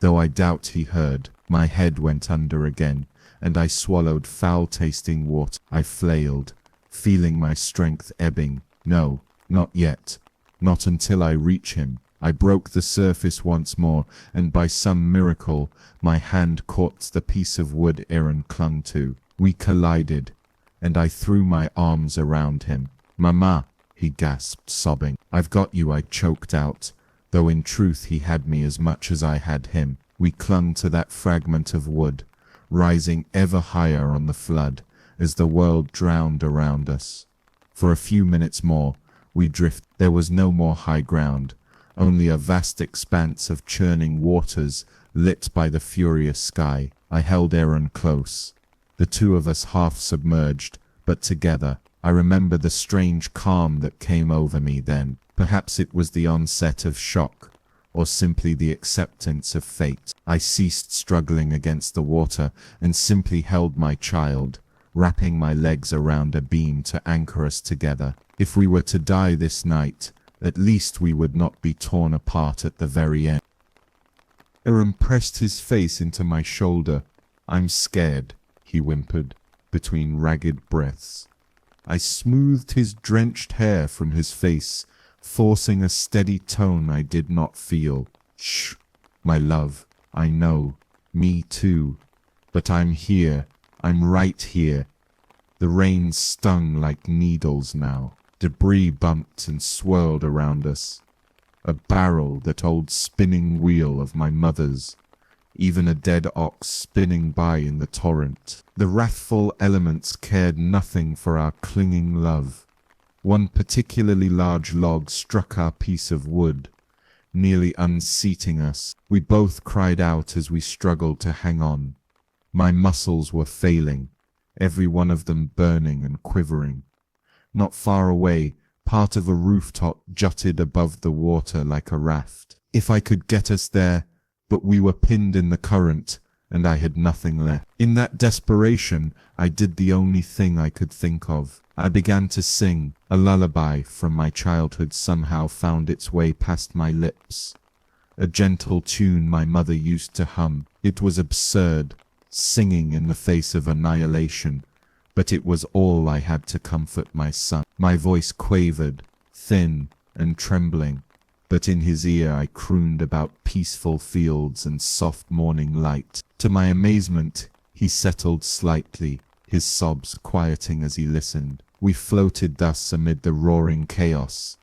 though I doubt he heard. My head went under again, and I swallowed foul-tasting water. I flailed, feeling my strength ebbing. No, not yet. Not until I reach him. I broke the surface once more, and by some miracle, my hand caught the piece of wood Aaron clung to. We collided, and I threw my arms around him. "Mama," he gasped, sobbing. "I've got you," I choked out, though in truth he had me as much as I had him. We clung to that fragment of wood, rising ever higher on the flood as the world drowned around us. For a few minutes more, we drifted. There was no more high ground, only a vast expanse of churning waters lit by the furious sky. I held Aaron close, the two of us half submerged, but together. I remember the strange calm that came over me then. Perhaps it was the onset of shock, or simply the acceptance of fate. I ceased struggling against the water and simply held my child, wrapping my legs around a beam to anchor us together. If we were to die this night, at least we would not be torn apart at the very end. Aaron pressed his face into my shoulder. "I'm scared," he whimpered, between ragged breaths. I smoothed his drenched hair from his face, forcing a steady tone I did not feel. "Shh, my love, I know, me too. But I'm here, I'm right here." The rain stung like needles now. Debris bumped and swirled around us. A barrel, that old spinning wheel of my mother's, even a dead ox spinning by in the torrent. The wrathful elements cared nothing for our clinging love. One particularly large log struck our piece of wood, nearly unseating us. We both cried out as we struggled to hang on. My muscles were failing, every one of them burning and quivering. Not far away, part of a rooftop jutted above the water like a raft. If I could get us there, but we were pinned in the current, and I had nothing left. In that desperation, I did the only thing I could think of. I began to sing. A lullaby from my childhood somehow found its way past my lips. A gentle tune my mother used to hum. It was absurd, singing in the face of annihilation, but it was all I had to comfort my son. My voice quavered, thin and trembling, but in his ear I crooned about peaceful fields and soft morning light. To my amazement, he settled slightly, his sobs quieting as he listened. We floated thus amid the roaring chaos,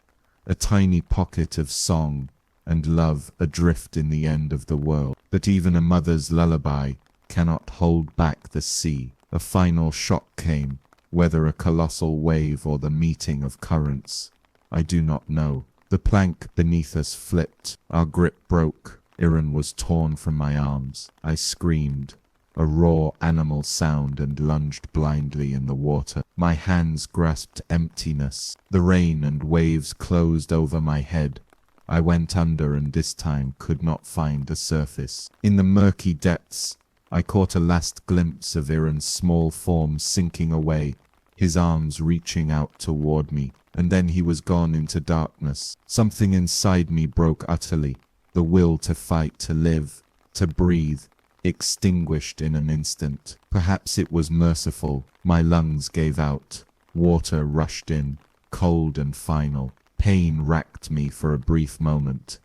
a tiny pocket of song and love adrift in the end of the world. But even a mother's lullaby cannot hold back the sea. A final shock came, whether a colossal wave or the meeting of currents, I do not know. The plank beneath us flipped, our grip broke, Iran was torn from my arms. I screamed, a raw animal sound, and lunged blindly in the water. My hands grasped emptiness. The rain and waves closed over my head. I went under and this time could not find the surface. In the murky depths, I caught a last glimpse of Iran's small form sinking away, his arms reaching out toward me, and then he was gone into darkness. Something inside me broke utterly. The will to fight, to live, to breathe, extinguished in an instant. Perhaps it was merciful. My lungs gave out. Water rushed in, cold and final. Pain racked me for a brief moment,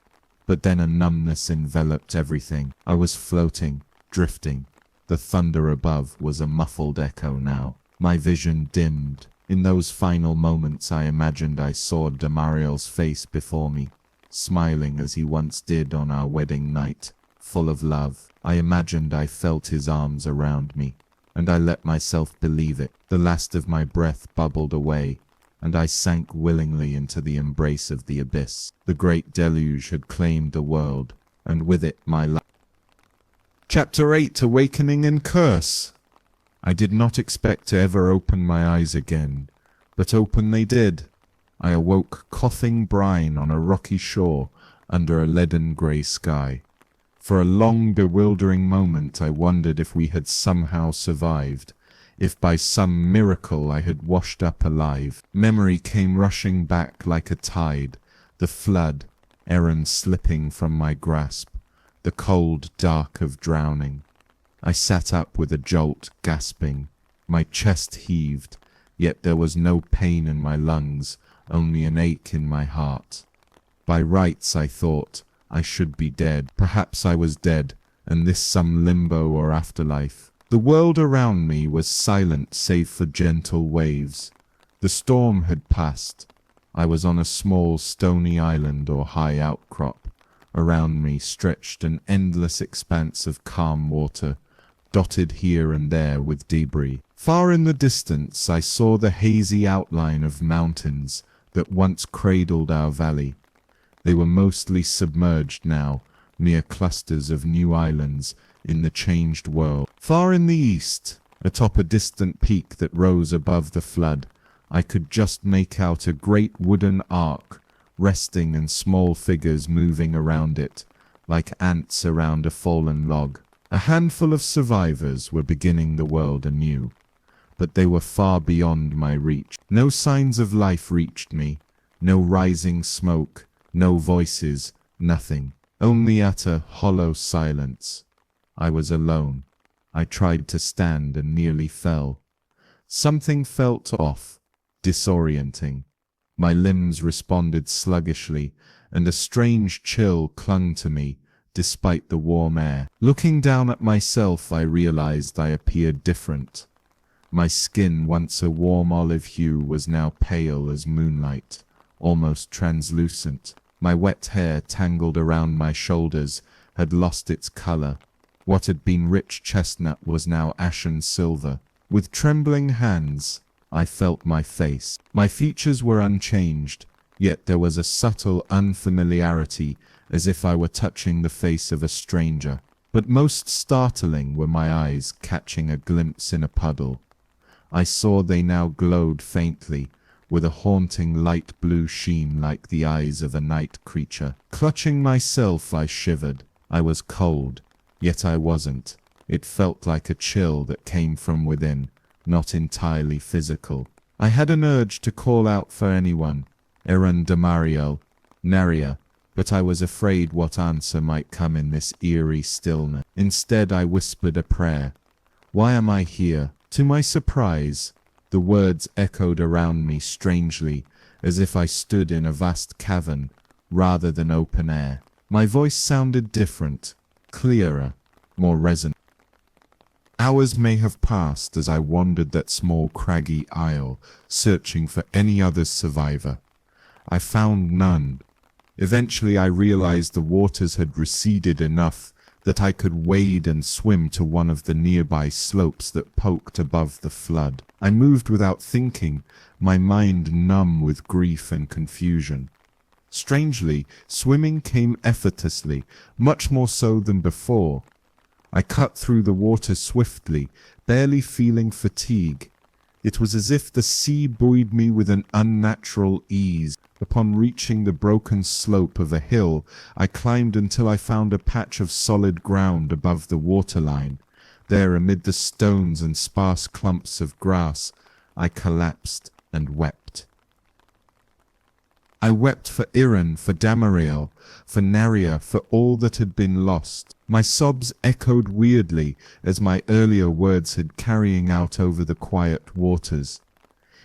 but then a numbness enveloped everything. I was floating, drifting. The thunder above was a muffled echo now. My vision dimmed. In those final moments I imagined I saw Damariel's face before me, smiling as he once did on our wedding night, full of love. I imagined I felt his arms around me, and I let myself believe it. The last of my breath bubbled away, and I sank willingly into the embrace of the abyss. The great deluge had claimed the world, and with it my life. Chapter 8: Awakening and Curse. I did not expect to ever open my eyes again, but open they did. I awoke coughing brine on a rocky shore under a leaden grey sky. For a long, bewildering moment I wondered if we had somehow survived, if by some miracle I had washed up alive. Memory came rushing back like a tide, the flood, Aaron slipping from my grasp, the cold dark of drowning. I sat up with a jolt, gasping. My chest heaved, yet there was no pain in my lungs, only an ache in my heart. By rights, I thought, I should be dead. Perhaps I was dead, and this some limbo or afterlife. The world around me was silent save for gentle waves. The storm had passed. I was on a small stony island or high outcrop. Around me stretched an endless expanse of calm water, dotted here and there with debris. Far in the distance I saw the hazy outline of mountains that once cradled our valley. They were mostly submerged now, mere clusters of new islands in the changed world. Far in the east, atop a distant peak that rose above the flood, I could just make out a great wooden ark, resting and small figures moving around it, like ants around a fallen log. A handful of survivors were beginning the world anew, but they were far beyond my reach. No signs of life reached me, no rising smoke, no voices, nothing. Only utter, hollow silence. I was alone. I tried to stand and nearly fell. Something felt off, disorienting. My limbs responded sluggishly, and a strange chill clung to me, despite the warm air. Looking down at myself, I realized I appeared different. My skin, once a warm olive hue, was now pale as moonlight, almost translucent. My wet hair, tangled around my shoulders, had lost its color. What had been rich chestnut was now ashen silver. With trembling hands, I felt my face. My features were unchanged, yet there was a subtle unfamiliarity, as if I were touching the face of a stranger. But most startling were my eyes catching a glimpse in a puddle. I saw they now glowed faintly, with a haunting light blue sheen like the eyes of a night creature. Clutching myself, I shivered. I was cold, yet I wasn't. It felt like a chill that came from within, not entirely physical. I had an urge to call out for anyone, Eran Damariel, Naria, but I was afraid what answer might come in this eerie stillness. Instead, I whispered a prayer. Why am I here? To my surprise, the words echoed around me strangely, as if I stood in a vast cavern rather than open air. My voice sounded different, clearer, more resonant. Hours may have passed as I wandered that small craggy isle, searching for any other survivor. I found none. Eventually I realized the waters had receded enough that I could wade and swim to one of the nearby slopes that poked above the flood. I moved without thinking, my mind numb with grief and confusion. Strangely, swimming came effortlessly, much more so than before. I cut through the water swiftly, barely feeling fatigue. It was as if the sea buoyed me with an unnatural ease. Upon reaching the broken slope of a hill, I climbed until I found a patch of solid ground above the waterline. There, amid the stones and sparse clumps of grass, I collapsed and wept. I wept for Iran, for Damariel, for Naria, for all that had been lost. My sobs echoed weirdly as my earlier words had carrying out over the quiet waters.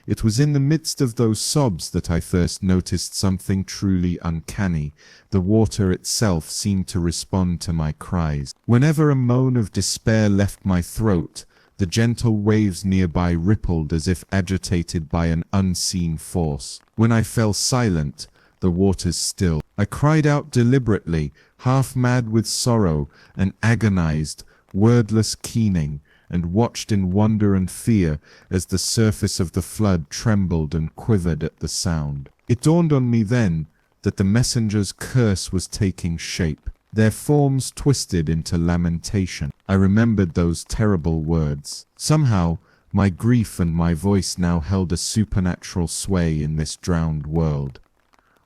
It was in the midst of those sobs that I first noticed something truly uncanny. The water itself seemed to respond to my cries. Whenever a moan of despair left my throat, the gentle waves nearby rippled as if agitated by an unseen force. When I fell silent, the waters stilled. I cried out deliberately, half mad with sorrow, an agonized, wordless keening, and watched in wonder and fear as the surface of the flood trembled and quivered at the sound. It dawned on me then that the messenger's curse was taking shape. Their forms twisted into lamentation. I remembered those terrible words. Somehow, my grief and my voice now held a supernatural sway in this drowned world.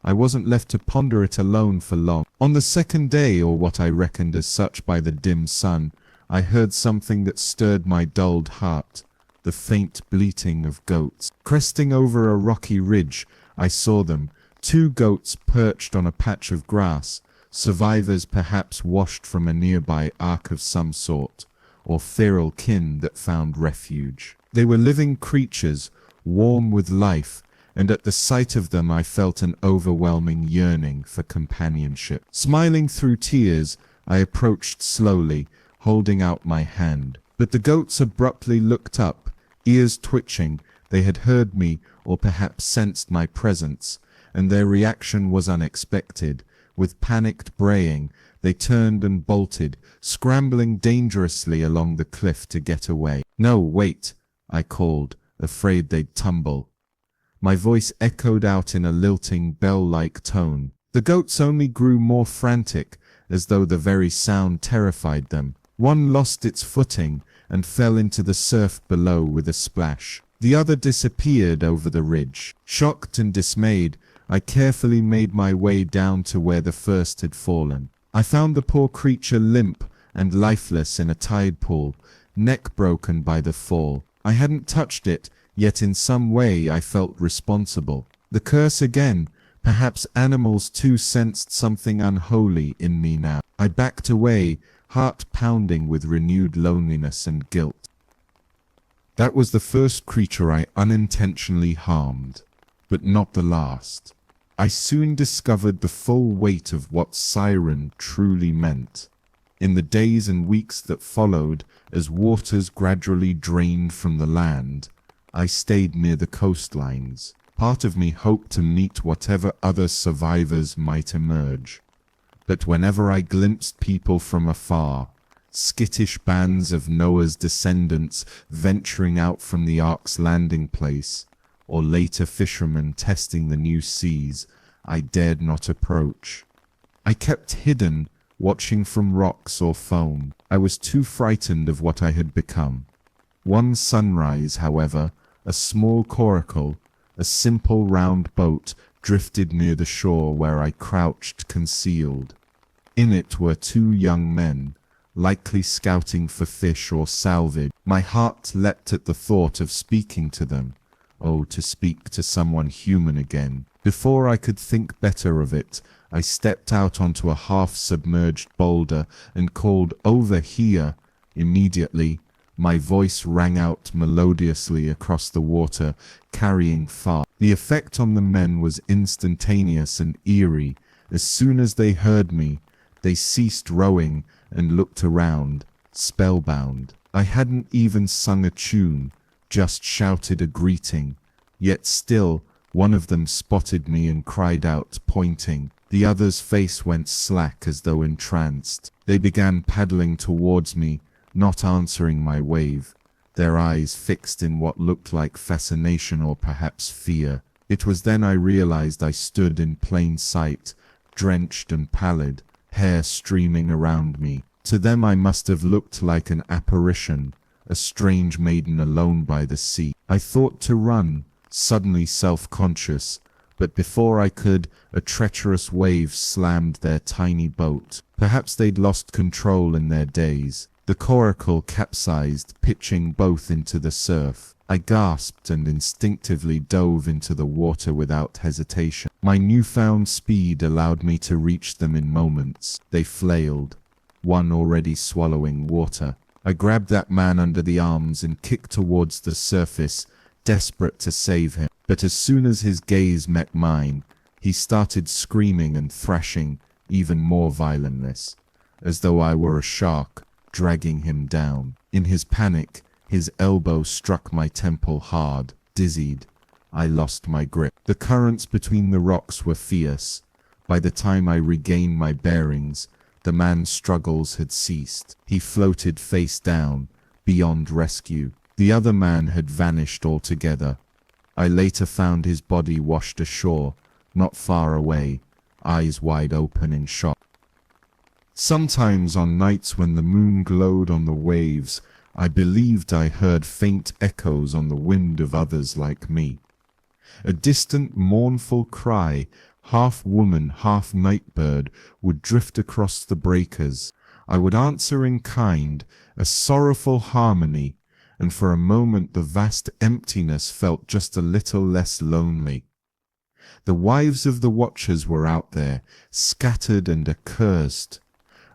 I wasn't left to ponder it alone for long. On the second day, or what I reckoned as such by the dim sun, I heard something that stirred my dulled heart, the faint bleating of goats. Cresting over a rocky ridge, I saw them, 2 goats perched on a patch of grass, survivors perhaps washed from a nearby ark of some sort, or feral kin that found refuge. They were living creatures, warm with life, and at the sight of them I felt an overwhelming yearning for companionship. Smiling through tears, I approached slowly, holding out my hand. But the goats abruptly looked up, ears twitching. They had heard me, or perhaps sensed my presence, and their reaction was unexpected. With panicked braying, they turned and bolted, scrambling dangerously along the cliff to get away. "No, wait," I called, afraid they'd tumble. My voice echoed out in a lilting, bell-like tone. The goats only grew more frantic, as though the very sound terrified them. One lost its footing and fell into the surf below with a splash. The other disappeared over the ridge. Shocked and dismayed, I carefully made my way down to where the first had fallen. I found the poor creature limp and lifeless in a tide pool, neck broken by the fall. I hadn't touched it, yet in some way I felt responsible. The curse again. Perhaps animals too sensed something unholy in me now. I backed away, heart pounding with renewed loneliness and guilt. That was the first creature I unintentionally harmed, but not the last. I soon discovered the full weight of what siren truly meant. In the days and weeks that followed, as waters gradually drained from the land, I stayed near the coastlines. Part of me hoped to meet whatever other survivors might emerge. But whenever I glimpsed people from afar, skittish bands of Noah's descendants venturing out from the ark's landing place, or later fishermen testing the new seas, I dared not approach. I kept hidden, watching from rocks or foam. I was too frightened of what I had become. One sunrise, however, a small coracle, a simple round boat, drifted near the shore where I crouched concealed. In it were two young men, likely scouting for fish or salvage. My heart leapt at the thought of speaking to them. Oh, to speak to someone human again. Before I could think better of it, I stepped out onto a half-submerged boulder and called, "Over here!" Immediately, my voice rang out melodiously across the water, carrying far. The effect on the men was instantaneous and eerie. As soon as they heard me, they ceased rowing and looked around, spellbound. I hadn't even sung a tune, just shouted a greeting. Yet still, one of them spotted me and cried out, pointing. The other's face went slack as though entranced. They began paddling towards me, not answering my wave, their eyes fixed in what looked like fascination or perhaps fear. It was then I realized I stood in plain sight, drenched and pallid, hair streaming around me. To them I must have looked like an apparition, a strange maiden alone by the sea. I thought to run, suddenly self-conscious, but before I could, a treacherous wave slammed their tiny boat. Perhaps they'd lost control in their daze. The coracle capsized, pitching both into the surf. I gasped and instinctively dove into the water without hesitation. My newfound speed allowed me to reach them in moments. They flailed, one already swallowing water. I grabbed that man under the arms and kicked towards the surface, desperate to save him. But as soon as his gaze met mine, he started screaming and thrashing even more violentness, as though I were a shark, dragging him down. In his panic, his elbow struck my temple hard. Dizzied, I lost my grip. The currents between the rocks were fierce. By the time I regained my bearings, the man's struggles had ceased. He floated face down, beyond rescue. The other man had vanished altogether. I later found his body washed ashore, not far away, eyes wide open in shock. Sometimes on nights when the moon glowed on the waves, I believed I heard faint echoes on the wind of others like me. A distant mournful cry, half woman, half night-bird, would drift across the breakers. I would answer in kind, a sorrowful harmony, and for a moment the vast emptiness felt just a little less lonely. The wives of the watchers were out there, scattered and accursed.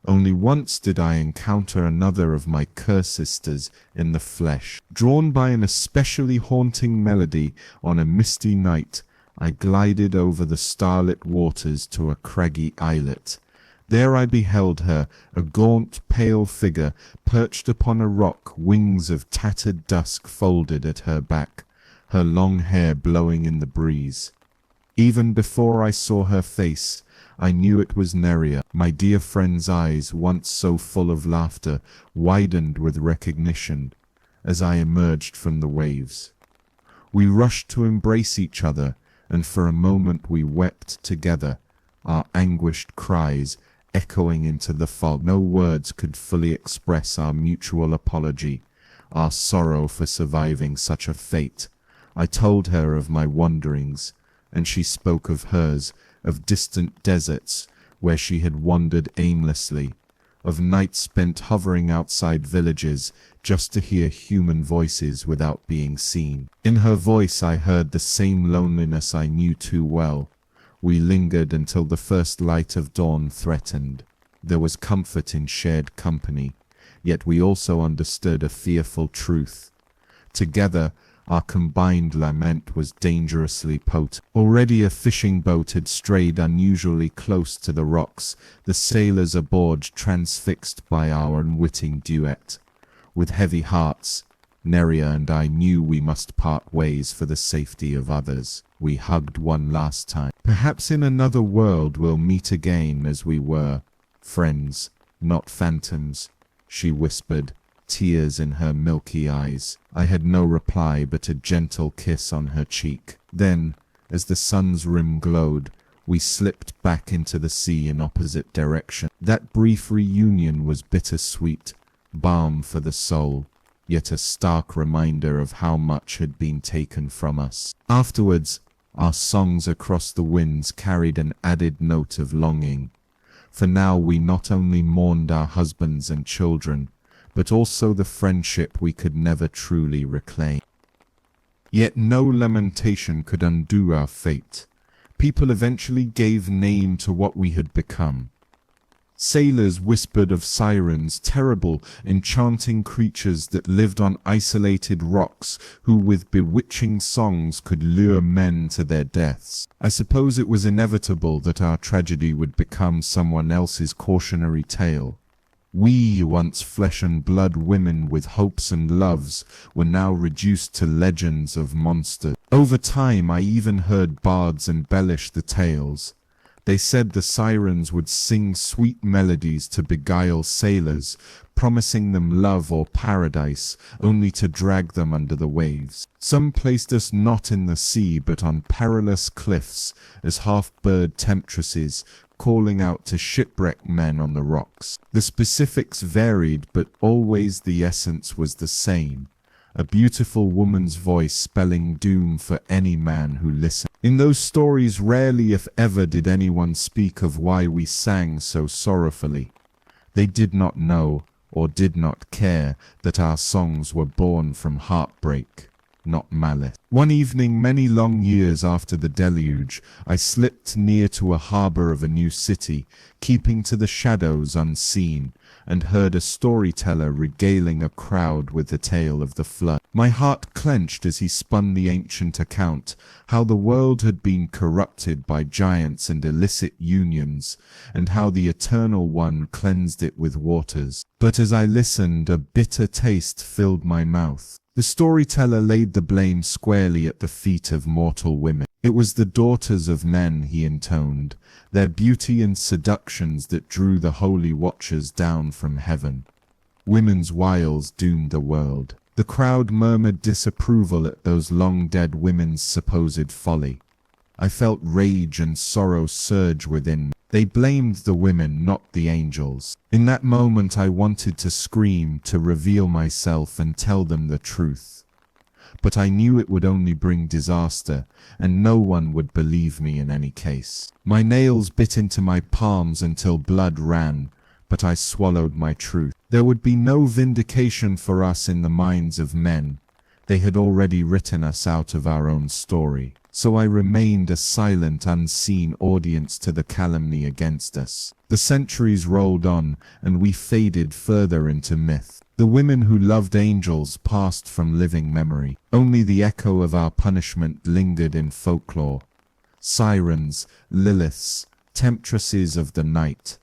Only once did I encounter another of my Ker-sisters in the flesh. Drawn by an especially haunting melody on a misty night, I glided over the starlit waters to a craggy islet. There I beheld her, a gaunt, pale figure, perched upon a rock, wings of tattered dusk folded at her back, her long hair blowing in the breeze. Even before I saw her face, I knew it was Neria. My dear friend's eyes, once so full of laughter, widened with recognition as I emerged from the waves. We rushed to embrace each other, and for a moment we wept together, our anguished cries echoing into the fog. No words could fully express our mutual apology, our sorrow for surviving such a fate. I told her of my wanderings, and she spoke of hers, of distant deserts where she had wandered aimlessly, of nights spent hovering outside villages just to hear human voices without being seen. In her voice I heard the same loneliness I knew too well. We lingered until the first light of dawn threatened. There was comfort in shared company, yet we also understood a fearful truth. Together, our combined lament was dangerously potent. Already a fishing boat had strayed unusually close to the rocks, the sailors aboard transfixed by our unwitting duet. With heavy hearts, Neria and I knew we must part ways for the safety of others. We hugged one last time. Perhaps in another world we'll meet again as we were, friends, not phantoms, she whispered, tears in her milky eyes. I had no reply but a gentle kiss on her cheek. Then, as the sun's rim glowed, we slipped back into the sea in opposite direction. That brief reunion was bittersweet, balm for the soul, yet a stark reminder of how much had been taken from us. Afterwards, our songs across the winds carried an added note of longing, for now we not only mourned our husbands and children, but also the friendship we could never truly reclaim. Yet no lamentation could undo our fate. People eventually gave name to what we had become. Sailors whispered of sirens, terrible, enchanting creatures that lived on isolated rocks, who with bewitching songs could lure men to their deaths. I suppose it was inevitable that our tragedy would become someone else's cautionary tale. We, once flesh and blood women with hopes and loves, were now reduced to legends of monsters. Over time, I even heard bards embellish the tales. They said the sirens would sing sweet melodies to beguile sailors, promising them love or paradise, only to drag them under the waves. Some placed us not in the sea but on perilous cliffs, as half-bird temptresses, calling out to shipwrecked men on the rocks. The specifics varied, but always the essence was the same. A beautiful woman's voice spelling doom for any man who listened. In those stories, rarely if ever did anyone speak of why we sang so sorrowfully. They did not know, or did not care, that our songs were born from heartbreak, not malice. One evening, many long years after the deluge, I slipped near to a harbor of a new city, keeping to the shadows unseen, and heard a storyteller regaling a crowd with the tale of the flood. My heart clenched as he spun the ancient account, how the world had been corrupted by giants and illicit unions, and how the Eternal One cleansed it with waters. But as I listened, a bitter taste filled my mouth. The storyteller laid the blame squarely at the feet of mortal women. It was the daughters of men, he intoned, their beauty and seductions that drew the holy watchers down from heaven. Women's wiles doomed the world. The crowd murmured disapproval at those long-dead women's supposed folly. I felt rage and sorrow surge within me. They blamed the women, not the angels. In that moment I wanted to scream, to reveal myself and tell them the truth. But I knew it would only bring disaster, and no one would believe me in any case. My nails bit into my palms until blood ran, but I swallowed my truth. There would be no vindication for us in the minds of men. They had already written us out of our own story. So I remained a silent, unseen audience to the calumny against us. The centuries rolled on, and we faded further into myth. The women who loved angels passed from living memory. Only the echo of our punishment lingered in folklore. Sirens, liliths, temptresses of the night.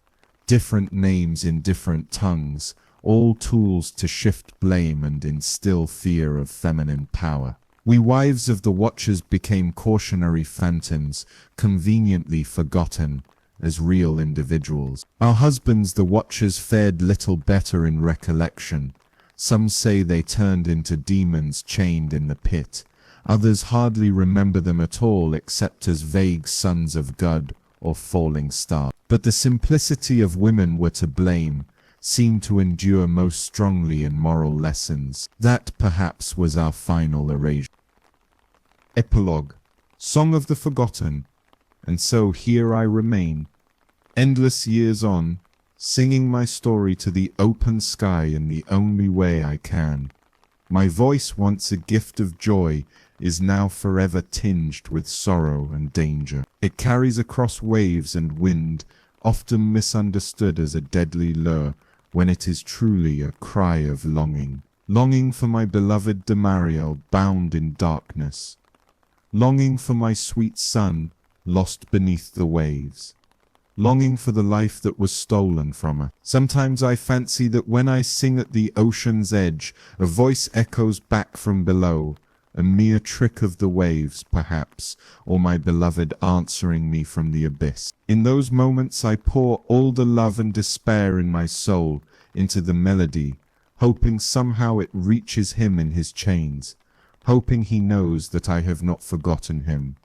Different names in different tongues, all tools to shift blame and instill fear of feminine power. We wives of the watchers became cautionary phantoms, conveniently forgotten as real individuals. Our husbands, the watchers, fared little better in recollection. Some say they turned into demons chained in the pit. Others hardly remember them at all except as vague sons of God or falling stars. But the simplicity of women were to blame, seemed to endure most strongly in moral lessons. That perhaps was our final erasure. Epilogue, Song of the Forgotten, and so here I remain, endless years on, singing my story to the open sky in the only way I can. My voice, once a gift of joy, is now forever tinged with sorrow and danger. It carries across waves and wind, often misunderstood as a deadly lure, when it is truly a cry of longing. Longing for my beloved Damariel bound in darkness. Longing for my sweet son, lost beneath the waves. Longing for the life that was stolen from her. Sometimes I fancy that when I sing at the ocean's edge, a voice echoes back from below, a mere trick of the waves, perhaps, or my beloved answering me from the abyss. In those moments I pour all the love and despair in my soul into the melody, hoping somehow it reaches him in his chains, hoping he knows that I have not forgotten him.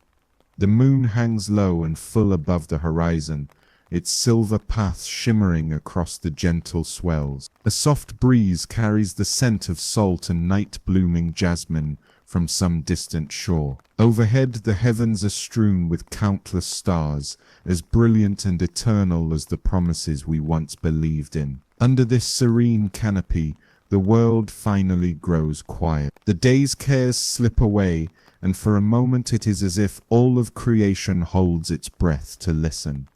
The moon hangs low and full above the horizon, its silver path shimmering across the gentle swells. A soft breeze carries the scent of salt and night-blooming jasmine from some distant shore. Overhead the heavens are strewn with countless stars, as brilliant and eternal as the promises we once believed in. Under this serene canopy, the world finally grows quiet. The day's cares slip away, and for a moment it is as if all of creation holds its breath to listen.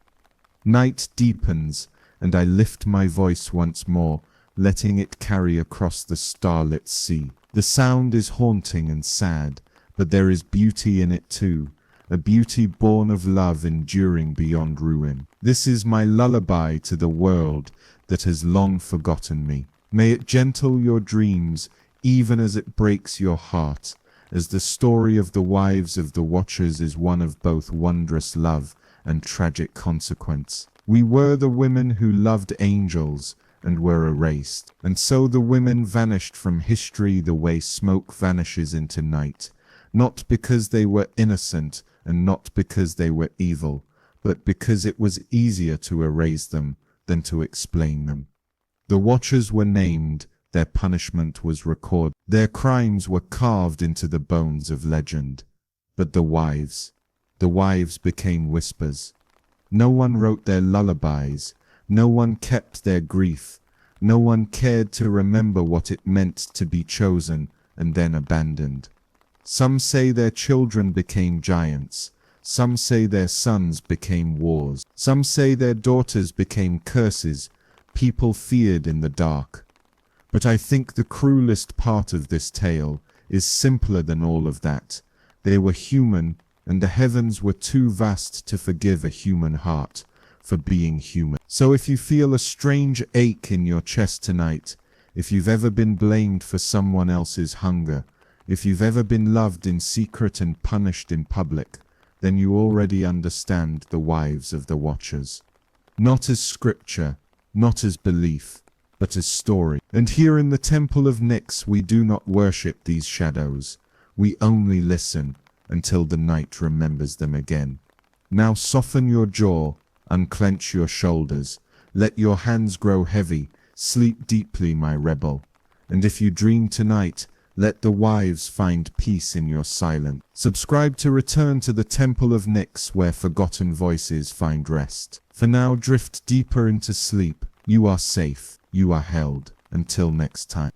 Night deepens, and I lift my voice once more, letting it carry across the starlit sea. The sound is haunting and sad, but there is beauty in it too, a beauty born of love enduring beyond ruin. This is my lullaby to the world that has long forgotten me. May it gentle your dreams, even as it breaks your heart, as the story of the wives of the Watchers is one of both wondrous love and tragic consequence. We were the women who loved angels and were erased, and so the women vanished from history the way smoke vanishes into night, not because they were innocent and not because they were evil, but because it was easier to erase them than to explain them. The Watchers were named, their punishment was recorded, their crimes were carved into the bones of legend. But the wives became whispers. No one wrote their lullabies, no one kept their grief, no one cared to remember what it meant to be chosen and then abandoned. Some say their children became giants, some say their sons became wars, some say their daughters became curses, people feared in the dark. But I think the cruelest part of this tale is simpler than all of that. They were human, and the heavens were too vast to forgive a human heart for being human. So if you feel a strange ache in your chest tonight, if you've ever been blamed for someone else's hunger, if you've ever been loved in secret and punished in public, then you already understand the wives of the Watchers. Not as scripture, not as belief, but as story. And here in the Temple of Nyx we do not worship these shadows. We only listen until the night remembers them again. Now soften your jaw, unclench your shoulders, let your hands grow heavy, sleep deeply, my rebel. And if you dream tonight, let the wives find peace in your silence. Subscribe to return to the Temple of Nyx, where forgotten voices find rest. For now, drift deeper into sleep. You are safe. You are held. Until next time.